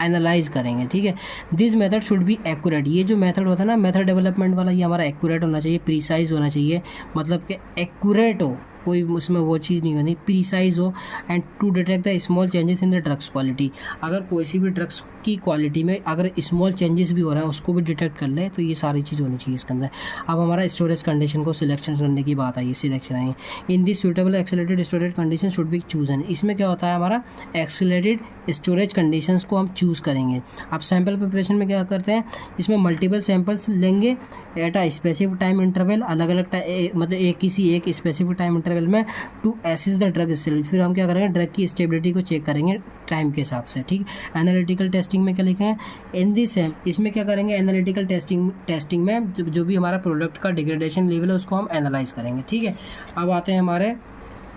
Speaker 1: एनालाइज करेंगे, ठीक है। This method should be accurate. ये जो मेथड होता है ना मेथड डेवलपमेंट वाला, ये हमारा एक्यूरेट होना चाहिए, प्रिसाइज होना चाहिए, मतलब कि एक्यूरेट हो, कोई उसमें वो चीज़ नहीं होनी, प्रिसाइज हो, and to detect the small changes in the drugs quality. अगर कोई सी भी ड्रग्स की क्वालिटी में अगर स्मॉल चेंजेस भी हो रहा है उसको भी डिटेक्ट कर ले, तो ये सारी चीज़ होनी चाहिए इसके अंदर। अब हमारा स्टोरेज कंडीशन को सिलेक्शन करने की बात आई, सिलेक्शन आई, in this suitable accelerated storage condition should be chosen. इसमें क्या होता है, हमारा एक्सेलरेटेड स्टोरेज कंडीशंस को हम चूज़ करेंगे। अब सैम्पल प्रिपरेशन में क्या करते हैं, इसमें मल्टीपल सैंपल्स लेंगे at a specific time interval, अलग अलग मतलब किसी एक स्पेसिफिक टाइम इंटरवल में, to assess the drug stability. फिर हम क्या करेंगे, ड्रग की स्टेबिलिटी को चेक करेंगे टाइम के हिसाब से, ठीक। एनालिटिकल टेस्टिंग में क्या लिखे हैं, इन दिस इसमें क्या करेंगे, एनालिटिकल टेस्टिंग में जो भी हमारा प्रोडक्ट का डिग्रेडेशन लेवल है उसको हम एनालाइज करेंगे, ठीक है। अब आते हैं हमारे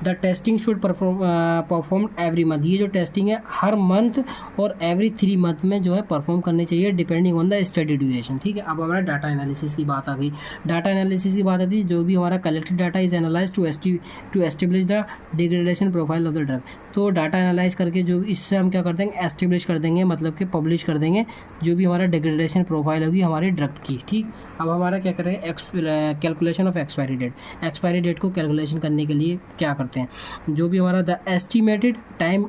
Speaker 1: the testing should perform every month. ये जो टेस्टिंग है हर मंथ और एवरी 3 मंथ में जो है परफॉर्म करनी चाहिए, depending on the study duration, ठीक है। अब हमारा डाटा एनालिसिस की बात आ गई। डाटा एनालिसिस की बात आती है, जो भी हमारा collected data is analyse to establish the degradation profile of the drug. तो डाटा एनालाइज करके जो इससे हम क्या कर देंगे, एस्टेब्लिश कर देंगे, मतलब कि पब्लिश कर देंगे जो भी हमारा डिग्रेडेशन प्रोफाइल होगी हमारी ड्रग की। ठीक, अब हमारा क्या करेंगे, calculation of expiry date. Expiry date को कैलकुलेशन करने के लिए क्या करते हैं, जो भी हमारा the estimated time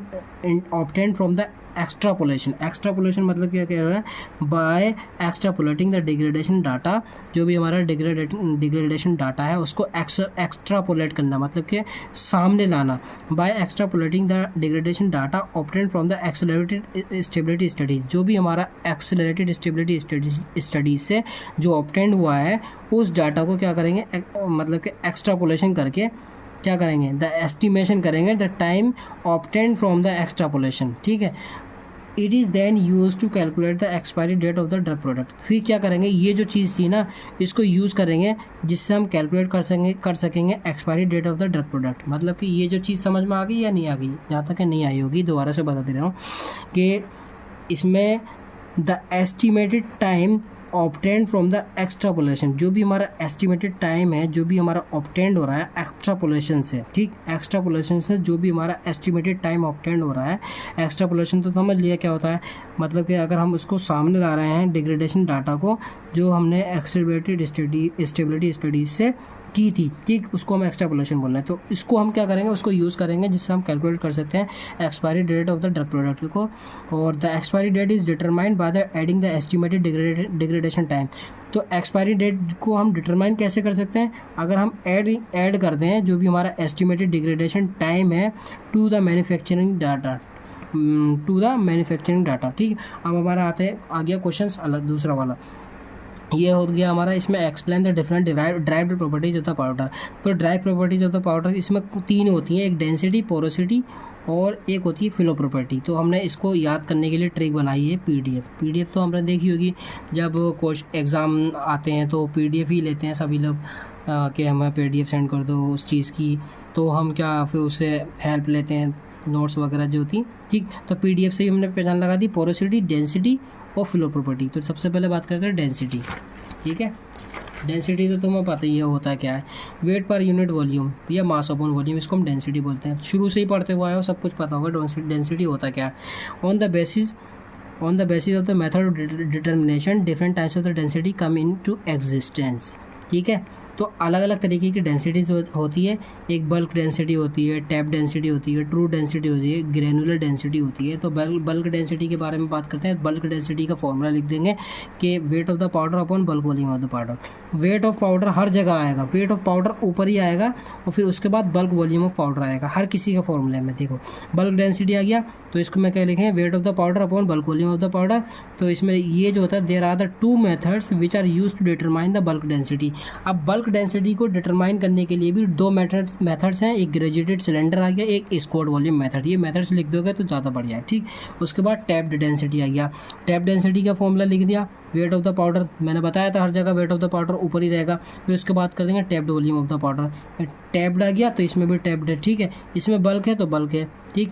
Speaker 1: obtained from the extrapolation. Extrapolation मतलब क्या कह रहा है, by extrapolating the degradation data, जो भी हमारा डिग्रेडेशन डाटा है उसको एक्स्ट्रापोलेट करना, मतलब कि सामने लाना। By extrapolating the degradation data obtained from the accelerated stability studies, जो भी हमारा एक्सेलरेटेड स्टेबिलिटी स्टडीज से जो ऑब्टेन्ड हुआ है उस डाटा को क्या करेंगे, मतलब कि एक्स्ट्रापोलेशन करके क्या करेंगे, द एस्टिमेशन करेंगे the time obtained from the extrapolation. ठीक है, it is then use to calculate the expiry date of the drug product. फिर क्या करेंगे, ये जो चीज़ थी ना इसको यूज़ करेंगे जिससे हम कैलकुलेट कर सकेंगे expiry date of the drug product. मतलब कि ये जो चीज़ समझ में आ गई या नहीं आ गई, जहाँ तक नहीं आई होगी दोबारा से बता दे रहा हूँ कि इसमें the estimated time obtained from the extrapolation, जो भी हमारा एस्टिमेटेड टाइम है, जो भी हमारा ऑब्टेन्ड हो रहा है एक्स्ट्रापोलेशन से। ठीक, एक्स्ट्रापोलेशन से जो भी हमारा एस्टिमेटेड टाइम ऑब्टेन्ड हो रहा है, एक्स्ट्रापोलेशन तो समझ लिया क्या होता है, मतलब कि अगर हम उसको सामने ला रहे हैं डिग्रेडेशन डाटा को जो हमने एक्सेलरेटेड स्टेबिलिटी स्टडीज से की थी, ठीक, उसको हम एक्स्ट्रापोलेशन बोल रहे हैं। तो इसको हम क्या करेंगे, उसको यूज़ करेंगे जिससे हम कैलकुलेट कर सकते हैं expiry date of the drug product को। और the expiry date is determined by the adding the estimated degradation time. तो एक्सपायरी डेट को हम डिटरमाइन कैसे कर सकते हैं, अगर हम ऐड करते हैं जो भी हमारा एस्टिमेटेड डिग्रेडेशन टाइम है टू द मैन्युफैक्चरिंग डाटा। ठीक, अब हमारा आ गया क्वेश्चन अलग दूसरा वाला, ये हो गया हमारा, इसमें explain the different derived properties of the powder. तो derive properties of the powder इसमें 3 होती हैं, एक डेंसिटी, पोरोसिटी और एक होती है फिलो प्रॉपर्टी। तो हमने इसको याद करने के लिए ट्रिक बनाई है पीडीएफ तो हमने देखी होगी, जब एग्ज़ाम आते हैं तो पीडीएफ ही लेते हैं सभी लोग कि हमें पीडीएफ सेंड कर दो उस चीज़ की, तो हम क्या फिर उससे हेल्प लेते हैं, नोट्स वगैरह जो होती। ठीक, तो पीडीएफ से ही हमने पहचान लगा दी पोरोसिटी, डेंसिटी और फ्लो प्रॉपर्टी। तो सबसे पहले बात करते हैं डेंसिटी। ठीक है, डेंसिटी तो तुम्हें पता ही है होता है क्या है, वेट पर यूनिट वॉल्यूम या मास अपॉन वॉल्यूम, इसको हम डेंसिटी बोलते हैं। शुरू से ही पढ़ते हुए आए हो, सब कुछ पता होगा डेंसिटी होता क्या है। On the basis of the method determination different types of the density come into existence. ठीक है, तो अलग अलग तरीके की डेंसिटीज होती है, एक बल्क डेंसिटी होती है, टैप डेंसिटी होती है, ट्रू डेंसिटी होती है, ग्रेनुलर डेंसिटी होती है। तो बल्क डेंसिटी के बारे में बात करते हैं। बल्क डेंसिटी का फॉर्मूला लिख देंगे कि weight of the powder upon bulk volume of the powder. Weight of powder हर जगह आएगा, वेट ऑफ पाउडर ऊपर ही आएगा और फिर उसके बाद बल्क वॉल्यूम ऑफ पाउडर आएगा हर किसी का फॉर्मूले में। देखो बल्क डेंसिटी आ गया तो इसको मैं क्या लिखें, weight of the powder upon bulk volume of the powder. तो इसमें ये जो होता है, there are the 2 methods which are use to determine the bulk density. अब बल्क डेंसिटी को डिटरमाइन करने के लिए भी 2 मेथड्स हैं, एक ग्रेजुएटेड सिलेंडर आ गया, एक स्क्वाड वॉल्यूम मेथड। ये मेथड्स लिख दोगे तो ज़्यादा बढ़िया है। ठीक, उसके बाद टैप्ड डेंसिटी आ गया, टैप डेंसिटी का फॉर्मूला लिख दिया, वेट ऑफ द पाउडर मैंने बताया था हर जगह वेट ऑफ द पाउडर ऊपर ही रहेगा। फिर उसके बाद कर देंगे tapped volume of the powder. Tapped आ गया तो इसमें भी टैप्ड है। ठीक है, इसमें बल्क है तो बल्क है। ठीक,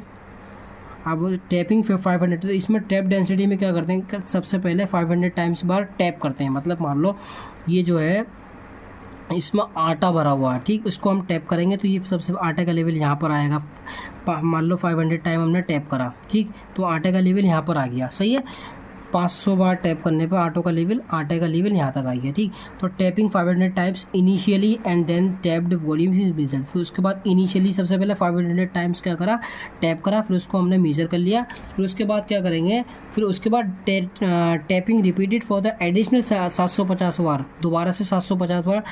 Speaker 1: अब टैपिंग 500, तो इसमें टैप डेंसिटी में क्या करते हैं, सबसे पहले 500 टाइम्स बार टैप करते हैं। मतलब मान लो ये जो है इसमें आटा भरा हुआ है, ठीक, उसको हम टैप करेंगे तो ये सबसे आटे का लेवल यहाँ पर आएगा। मान लो 500 टाइम हमने टैप करा, ठीक, तो आटे का लेवल यहाँ पर आ गया। सही है, 500 बार टैप करने पर आटे का लेवल यहाँ तक आ गया। ठीक, तो tapping 500 times initially and then tapped volumes is measured. फिर उसके बाद इनिशियली सबसे पहले 500 टाइम्स क्या करा, टैप करा, फिर उसको हमने मेजर कर लिया। फिर उसके बाद क्या करेंगे, फिर उसके बाद tapping repeated for the additional 750 बार, दोबारा से 750 बार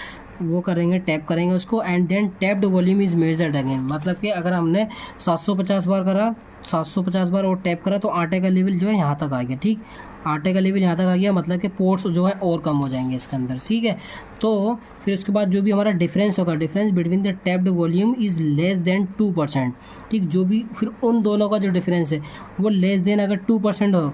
Speaker 1: वो करेंगे, टैप करेंगे उसको, and then tapped volume is measured again. मतलब कि अगर हमने 750 बार करा, 750 बार और टैप करा तो आटे का लेवल जो है यहाँ तक आ गया। ठीक, आटे का लेवल यहाँ तक आ गया, मतलब कि पोर्स जो है और कम हो जाएंगे इसके अंदर। ठीक है, तो फिर उसके बाद जो भी हमारा डिफरेंस होगा, difference between the tapped volume is less than 2%। ठीक, जो भी फिर उन दोनों का जो डिफरेंस है वो लेस देन अगर 2% हो,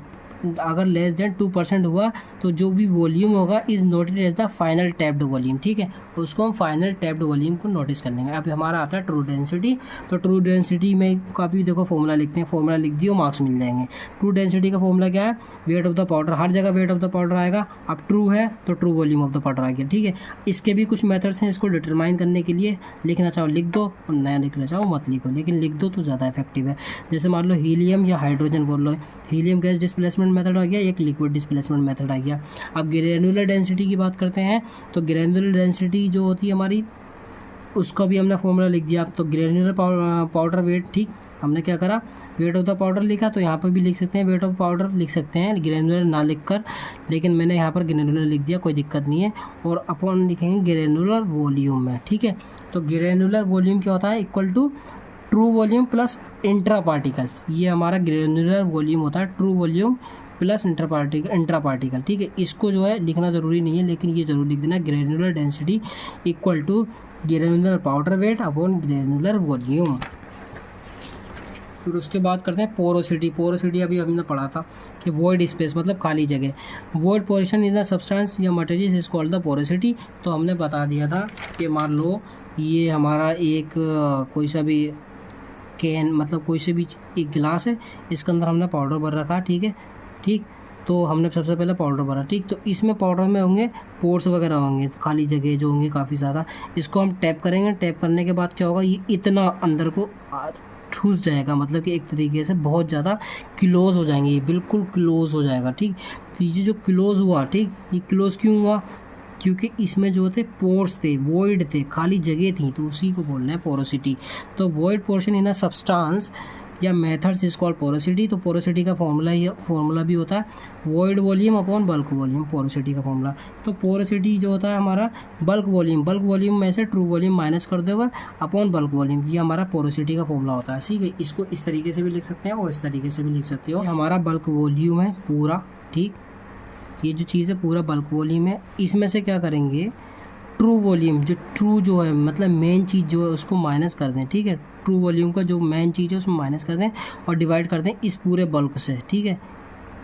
Speaker 1: अगर लेस देन 2% हुआ तो जो भी वॉल्यूम होगा is noted as the final tapped volume, ठीक है, उसको हम फाइनल टैप्ड वॉल्यूम को नोटिस कर लेंगे। अब हमारा आता है ट्रू डेंसिटी, तो ट्रू डेंसिटी में का भी देखो फॉर्मूला लिखते हैं, फॉर्मूला लिख दियो मार्क्स मिल जाएंगे। ट्रू डेंसिटी का फॉर्मूला क्या है, वेट ऑफ द पाउडर, हर जगह वेट ऑफ द पाउडर आएगा। अब ट्रू है तो true volume of the powder आ गया, ठीक है। इसके भी कुछ मेथड्स हैं इसको डिटरमाइन करने के लिए, लिखना चाहो लिख दो, नया लिखना चाहो मत लिखो, लेकिन लिख दो तो ज़्यादा इफेक्टिव है। जैसे मान लो हीलियम या हाइड्रोजन बोल लो, हीलियम गैस डिस्प्लेसमेंट मेथड आ गया, एक लिक्विड डिस्प्लेसमेंट मेथड आ गया। अब ग्रेनुलर डेंसिटी की बात करते हैं, तो ग्रेनुलर डेंसिटी जो होती है हमारी, उसका भी हमने फॉर्मूला लिख दिया। तो ग्रेनुलर पाउडर वेट, ठीक, हमने क्या करा, वेट ऑफ द पाउडर लिखा, तो यहाँ पर भी लिख सकते हैं वेट ऑफ पाउडर लिख सकते हैं, ग्रेनुलर ना लिख कर, लेकिन मैंने यहाँ पर ग्रेनुलर लिख दिया, कोई दिक्कत नहीं है। और अपन लिखेंगे ग्रेनुलर वॉल्यूम में, ठीक है। तो ग्रेनुलर वॉल्यूम क्या होता है, equal to true volume plus intra particles, ये हमारा ग्रेनुलर वॉल्यूम होता है, true volume plus intra particle, ठीक है। इसको जो है लिखना ज़रूरी नहीं है, लेकिन ये ज़रूर लिख देना, granular density equal to granular powder weight upon granular volume. फिर उसके बाद करते हैं पोरोसिटी। पोरोसिटी अभी हमने पढ़ा था कि वॉइड स्पेस मतलब खाली जगह, void portion in the substance या material is called the porosity. तो हमने बता दिया था कि मान लो ये हमारा एक कोई सा भी कैन, मतलब कोई से भी एक गिलास है, इसके अंदर हमने पाउडर भर रखा, ठीक है, ठीक। तो हमने सबसे पहले पाउडर भरा, ठीक। तो इसमें पाउडर में होंगे पोर्स वगैरह होंगे, खाली जगह जो होंगे काफ़ी ज़्यादा। इसको हम टैप करेंगे, टैप करने के बाद क्या होगा, ये इतना अंदर को ठूस जाएगा, मतलब कि एक तरीके से बहुत ज़्यादा क्लोज हो जाएंगे, ये बिल्कुल क्लोज हो जाएगा, ठीक। तो ये जो क्लोज हुआ, ठीक, ये क्लोज क्यों हुआ, क्योंकि इसमें जो थे पोर्स थे, वॉइड थे, खाली जगह थी, तो उसी को बोलना है पोरोसिटी। तो void portion in a substance या मेथड्स इज कॉल्ड पोरोसिटी। तो पोरोसिटी का फॉर्मूला भी होता है void volume upon bulk volume, porosity का फॉर्मूला। तो पोरोसिटी जो होता है हमारा बल्क वॉल्यूम में से ट्रू वॉल्यूम माइनस कर दोगे अपॉन बल्क वॉल्यूम, ये हमारा पोरोसिटी का फॉर्मूला होता है, ठीक है। इसको इस तरीके से भी लिख सकते हैं और इस तरीके से भी लिख सकते हो। हमारा बल्क वॉल्यूम है पूरा, ठीक, ये जो चीज़ है पूरा बल्क वॉल्यूम है। इसमें से क्या करेंगे, ट्रू वॉल्यूम, जो ट्रू जो है मतलब मेन चीज़ जो है उसको माइनस कर दें, ठीक है। ट्रू वॉल्यूम का जो मेन चीज़ है उसमें माइनस कर दें और डिवाइड कर दें इस पूरे बल्क से, ठीक है।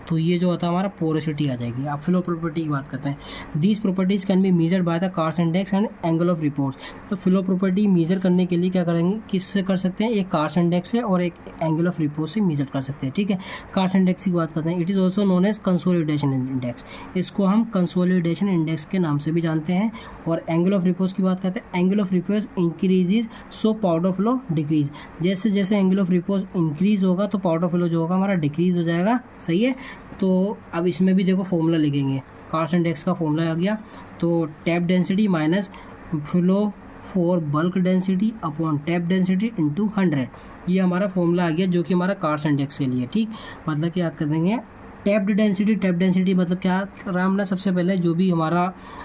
Speaker 1: तो ये जो होता है हमारा पोरोसिटी आ जाएगी। अब फ्लो प्रॉपर्टी की बात करते हैं। These properties can be measured by the cars index and angle of reports. तो फ्लो प्रॉपर्टी मेजर करने के लिए क्या करेंगे, किससे कर सकते हैं, एक कार्स इंडेक्स से और एक एंगल ऑफ रिपोर्ट से मेजर कर सकते हैं, ठीक है। कार्स इंडेक्स की बात करते हैं, it is also known as consolidation index, इसको हम कंसोलिडेशन इंडेक्स के नाम से भी जानते हैं। और एंगल ऑफ रिपोर्ट्स की बात करते हैं, angle of reports increases so powder flow decrease, जैसे जैसे एंगल ऑफ रिपोर्ट्स इंक्रीज होगा तो पाउडर फ्लो जो होगा हमारा डिक्रीज हो जाएगा, सही है। तो अब इसमें भी देखो फॉर्मूला लिखेंगे, कार्स इंडेक्स का फॉर्मूला आ गया, तो tap density minus flow for bulk density upon tap density into 100, ये हमारा फॉर्मूला आ गया जो कि हमारा कार्स इंडेक्स के लिए, ठीक। मतलब कि याद कर देंगे टैप डेंसिटी मतलब क्या करा हमने, सबसे पहले जो भी हमारा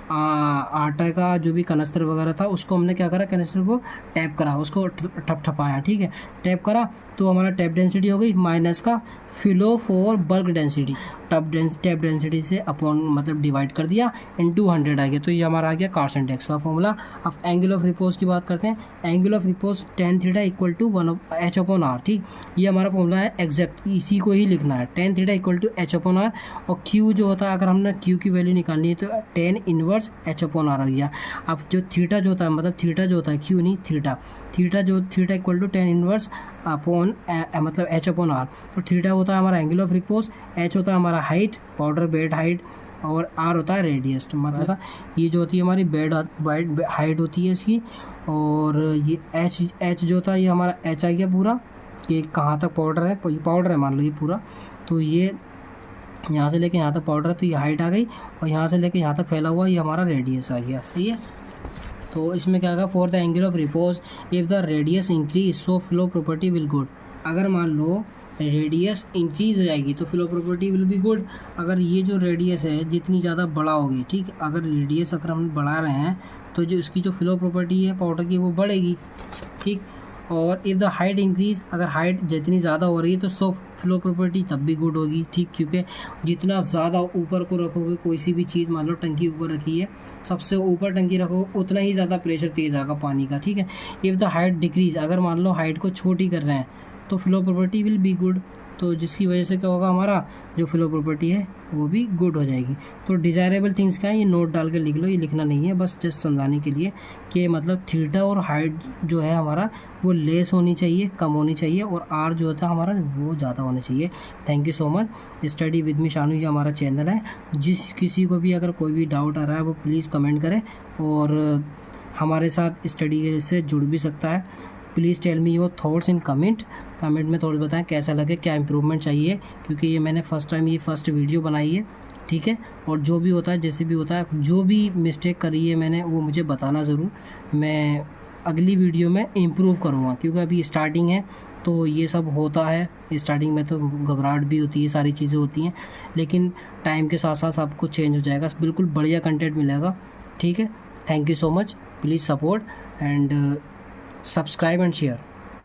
Speaker 1: आटा का जो भी कनस्तर वगैरह था उसको हमने क्या करा, कनस्तर को टैप करा, उसको ठपठपाया, ठीक है, टैप करा, तो हमारा टैप डेंसिटी हो गई माइनस का flow for bulk density, tap density से अपॉन मतलब डिवाइड कर दिया इनटू 100 आ गया, तो ये हमारा आ गया कार्स इंडेक्स का फॉर्मूला। अब एंगल ऑफ रिपोर्स की बात करते हैं, angle of repose tan theta equal to h/r, ठीक, ये हमारा फॉर्मूला है एग्जैक्ट, इसी को ही लिखना है, tan theta equal to h/r। और q जो होता है, अगर हमने q की वैल्यू निकालनी है तो tan इनवर्स h/r हो गया। अब जो थीटा जो होता है, मतलब थीटा जो होता है, q नहीं theta equal to tan inverse upon मतलब h/r। तो थीटा होता है हमारा एंगल ऑफ रिपोर्स, h होता है हमारा हाइट, पाउडर बेड हाइट, और r होता है रेडियस, मतलब ये जो होती है हमारी बेड हाइट होती है इसकी। और ये h जो होता है ये हमारा h आ गया पूरा, कि कहाँ तक पाउडर है, पाउडर है मान लो ये पूरा, तो ये यहाँ से लेके यहाँ तक पाउडर है, तो ये हाइट आ गई, और यहाँ से लेके यहाँ तक फैला हुआ ये हमारा रेडियस आ गया, सही है। तो इसमें क्या होगा, for the angle of repose if the radius increase so flow property will good. अगर मान लो रेडियस इंक्रीज हो जाएगी तो flow property will be good. अगर ये जो रेडियस है जितनी ज़्यादा बड़ा होगी, ठीक, अगर रेडियस अगर हम बढ़ा रहे हैं तो जो इसकी जो फ्लो प्रॉपर्टी है पाउडर की वो बढ़ेगी, ठीक। और इफ़ द हाइट इंक्रीज, अगर हाइट जितनी ज़्यादा हो रही है तो सो फ्लो प्रॉपर्टी तब भी गुड होगी, ठीक, क्योंकि जितना ज़्यादा ऊपर को रखोगे कोई सी भी चीज़, मान लो टंकी ऊपर रखी है, सबसे ऊपर टंकी रखोगे उतना ही ज़्यादा प्रेशर तेज आएगा पानी का, ठीक है। इफ़ द हाइट डिक्रीज, अगर मान लो हाइट को छोटी कर रहे हैं तो flow property will be good. तो जिसकी वजह से क्या होगा, हमारा जो फ्लो प्रॉपर्टी है वो भी गुड हो जाएगी। तो डिज़ायरेबल थिंग्स क्या है, ये नोट डाल के लिख लो, ये लिखना नहीं है, बस जस्ट समझाने के लिए कि मतलब थीटा और हाइट जो है हमारा वो लेस होनी चाहिए, कम होनी चाहिए, और आर जो होता है हमारा वो ज़्यादा होना चाहिए। Thank you so much. Study with me Shanu ये हमारा चैनल है। जिस किसी को भी अगर कोई भी डाउट आ रहा है वो प्लीज़ कमेंट करें, और हमारे साथ स्टडी से जुड़ भी सकता है। Please tell me your thoughts in comment में थोड़ा बताएं कैसा लगे, क्या इंप्रूवमेंट चाहिए, क्योंकि ये मैंने फर्स्ट वीडियो बनाई है, ठीक है। और जो भी होता है, जैसे भी होता है, जो भी मिस्टेक करी है मैंने वो मुझे बताना ज़रूर, मैं अगली वीडियो में इम्प्रूव करूँगा, क्योंकि अभी स्टार्टिंग है तो ये सब होता है। स्टार्टिंग में तो घबराहट भी होती है, सारी चीज़ें होती हैं, लेकिन टाइम के साथ साथ सब कुछ चेंज हो जाएगा, बिल्कुल बढ़िया कंटेंट मिलेगा, ठीक है। Thank you so much. Please support and subscribe and share.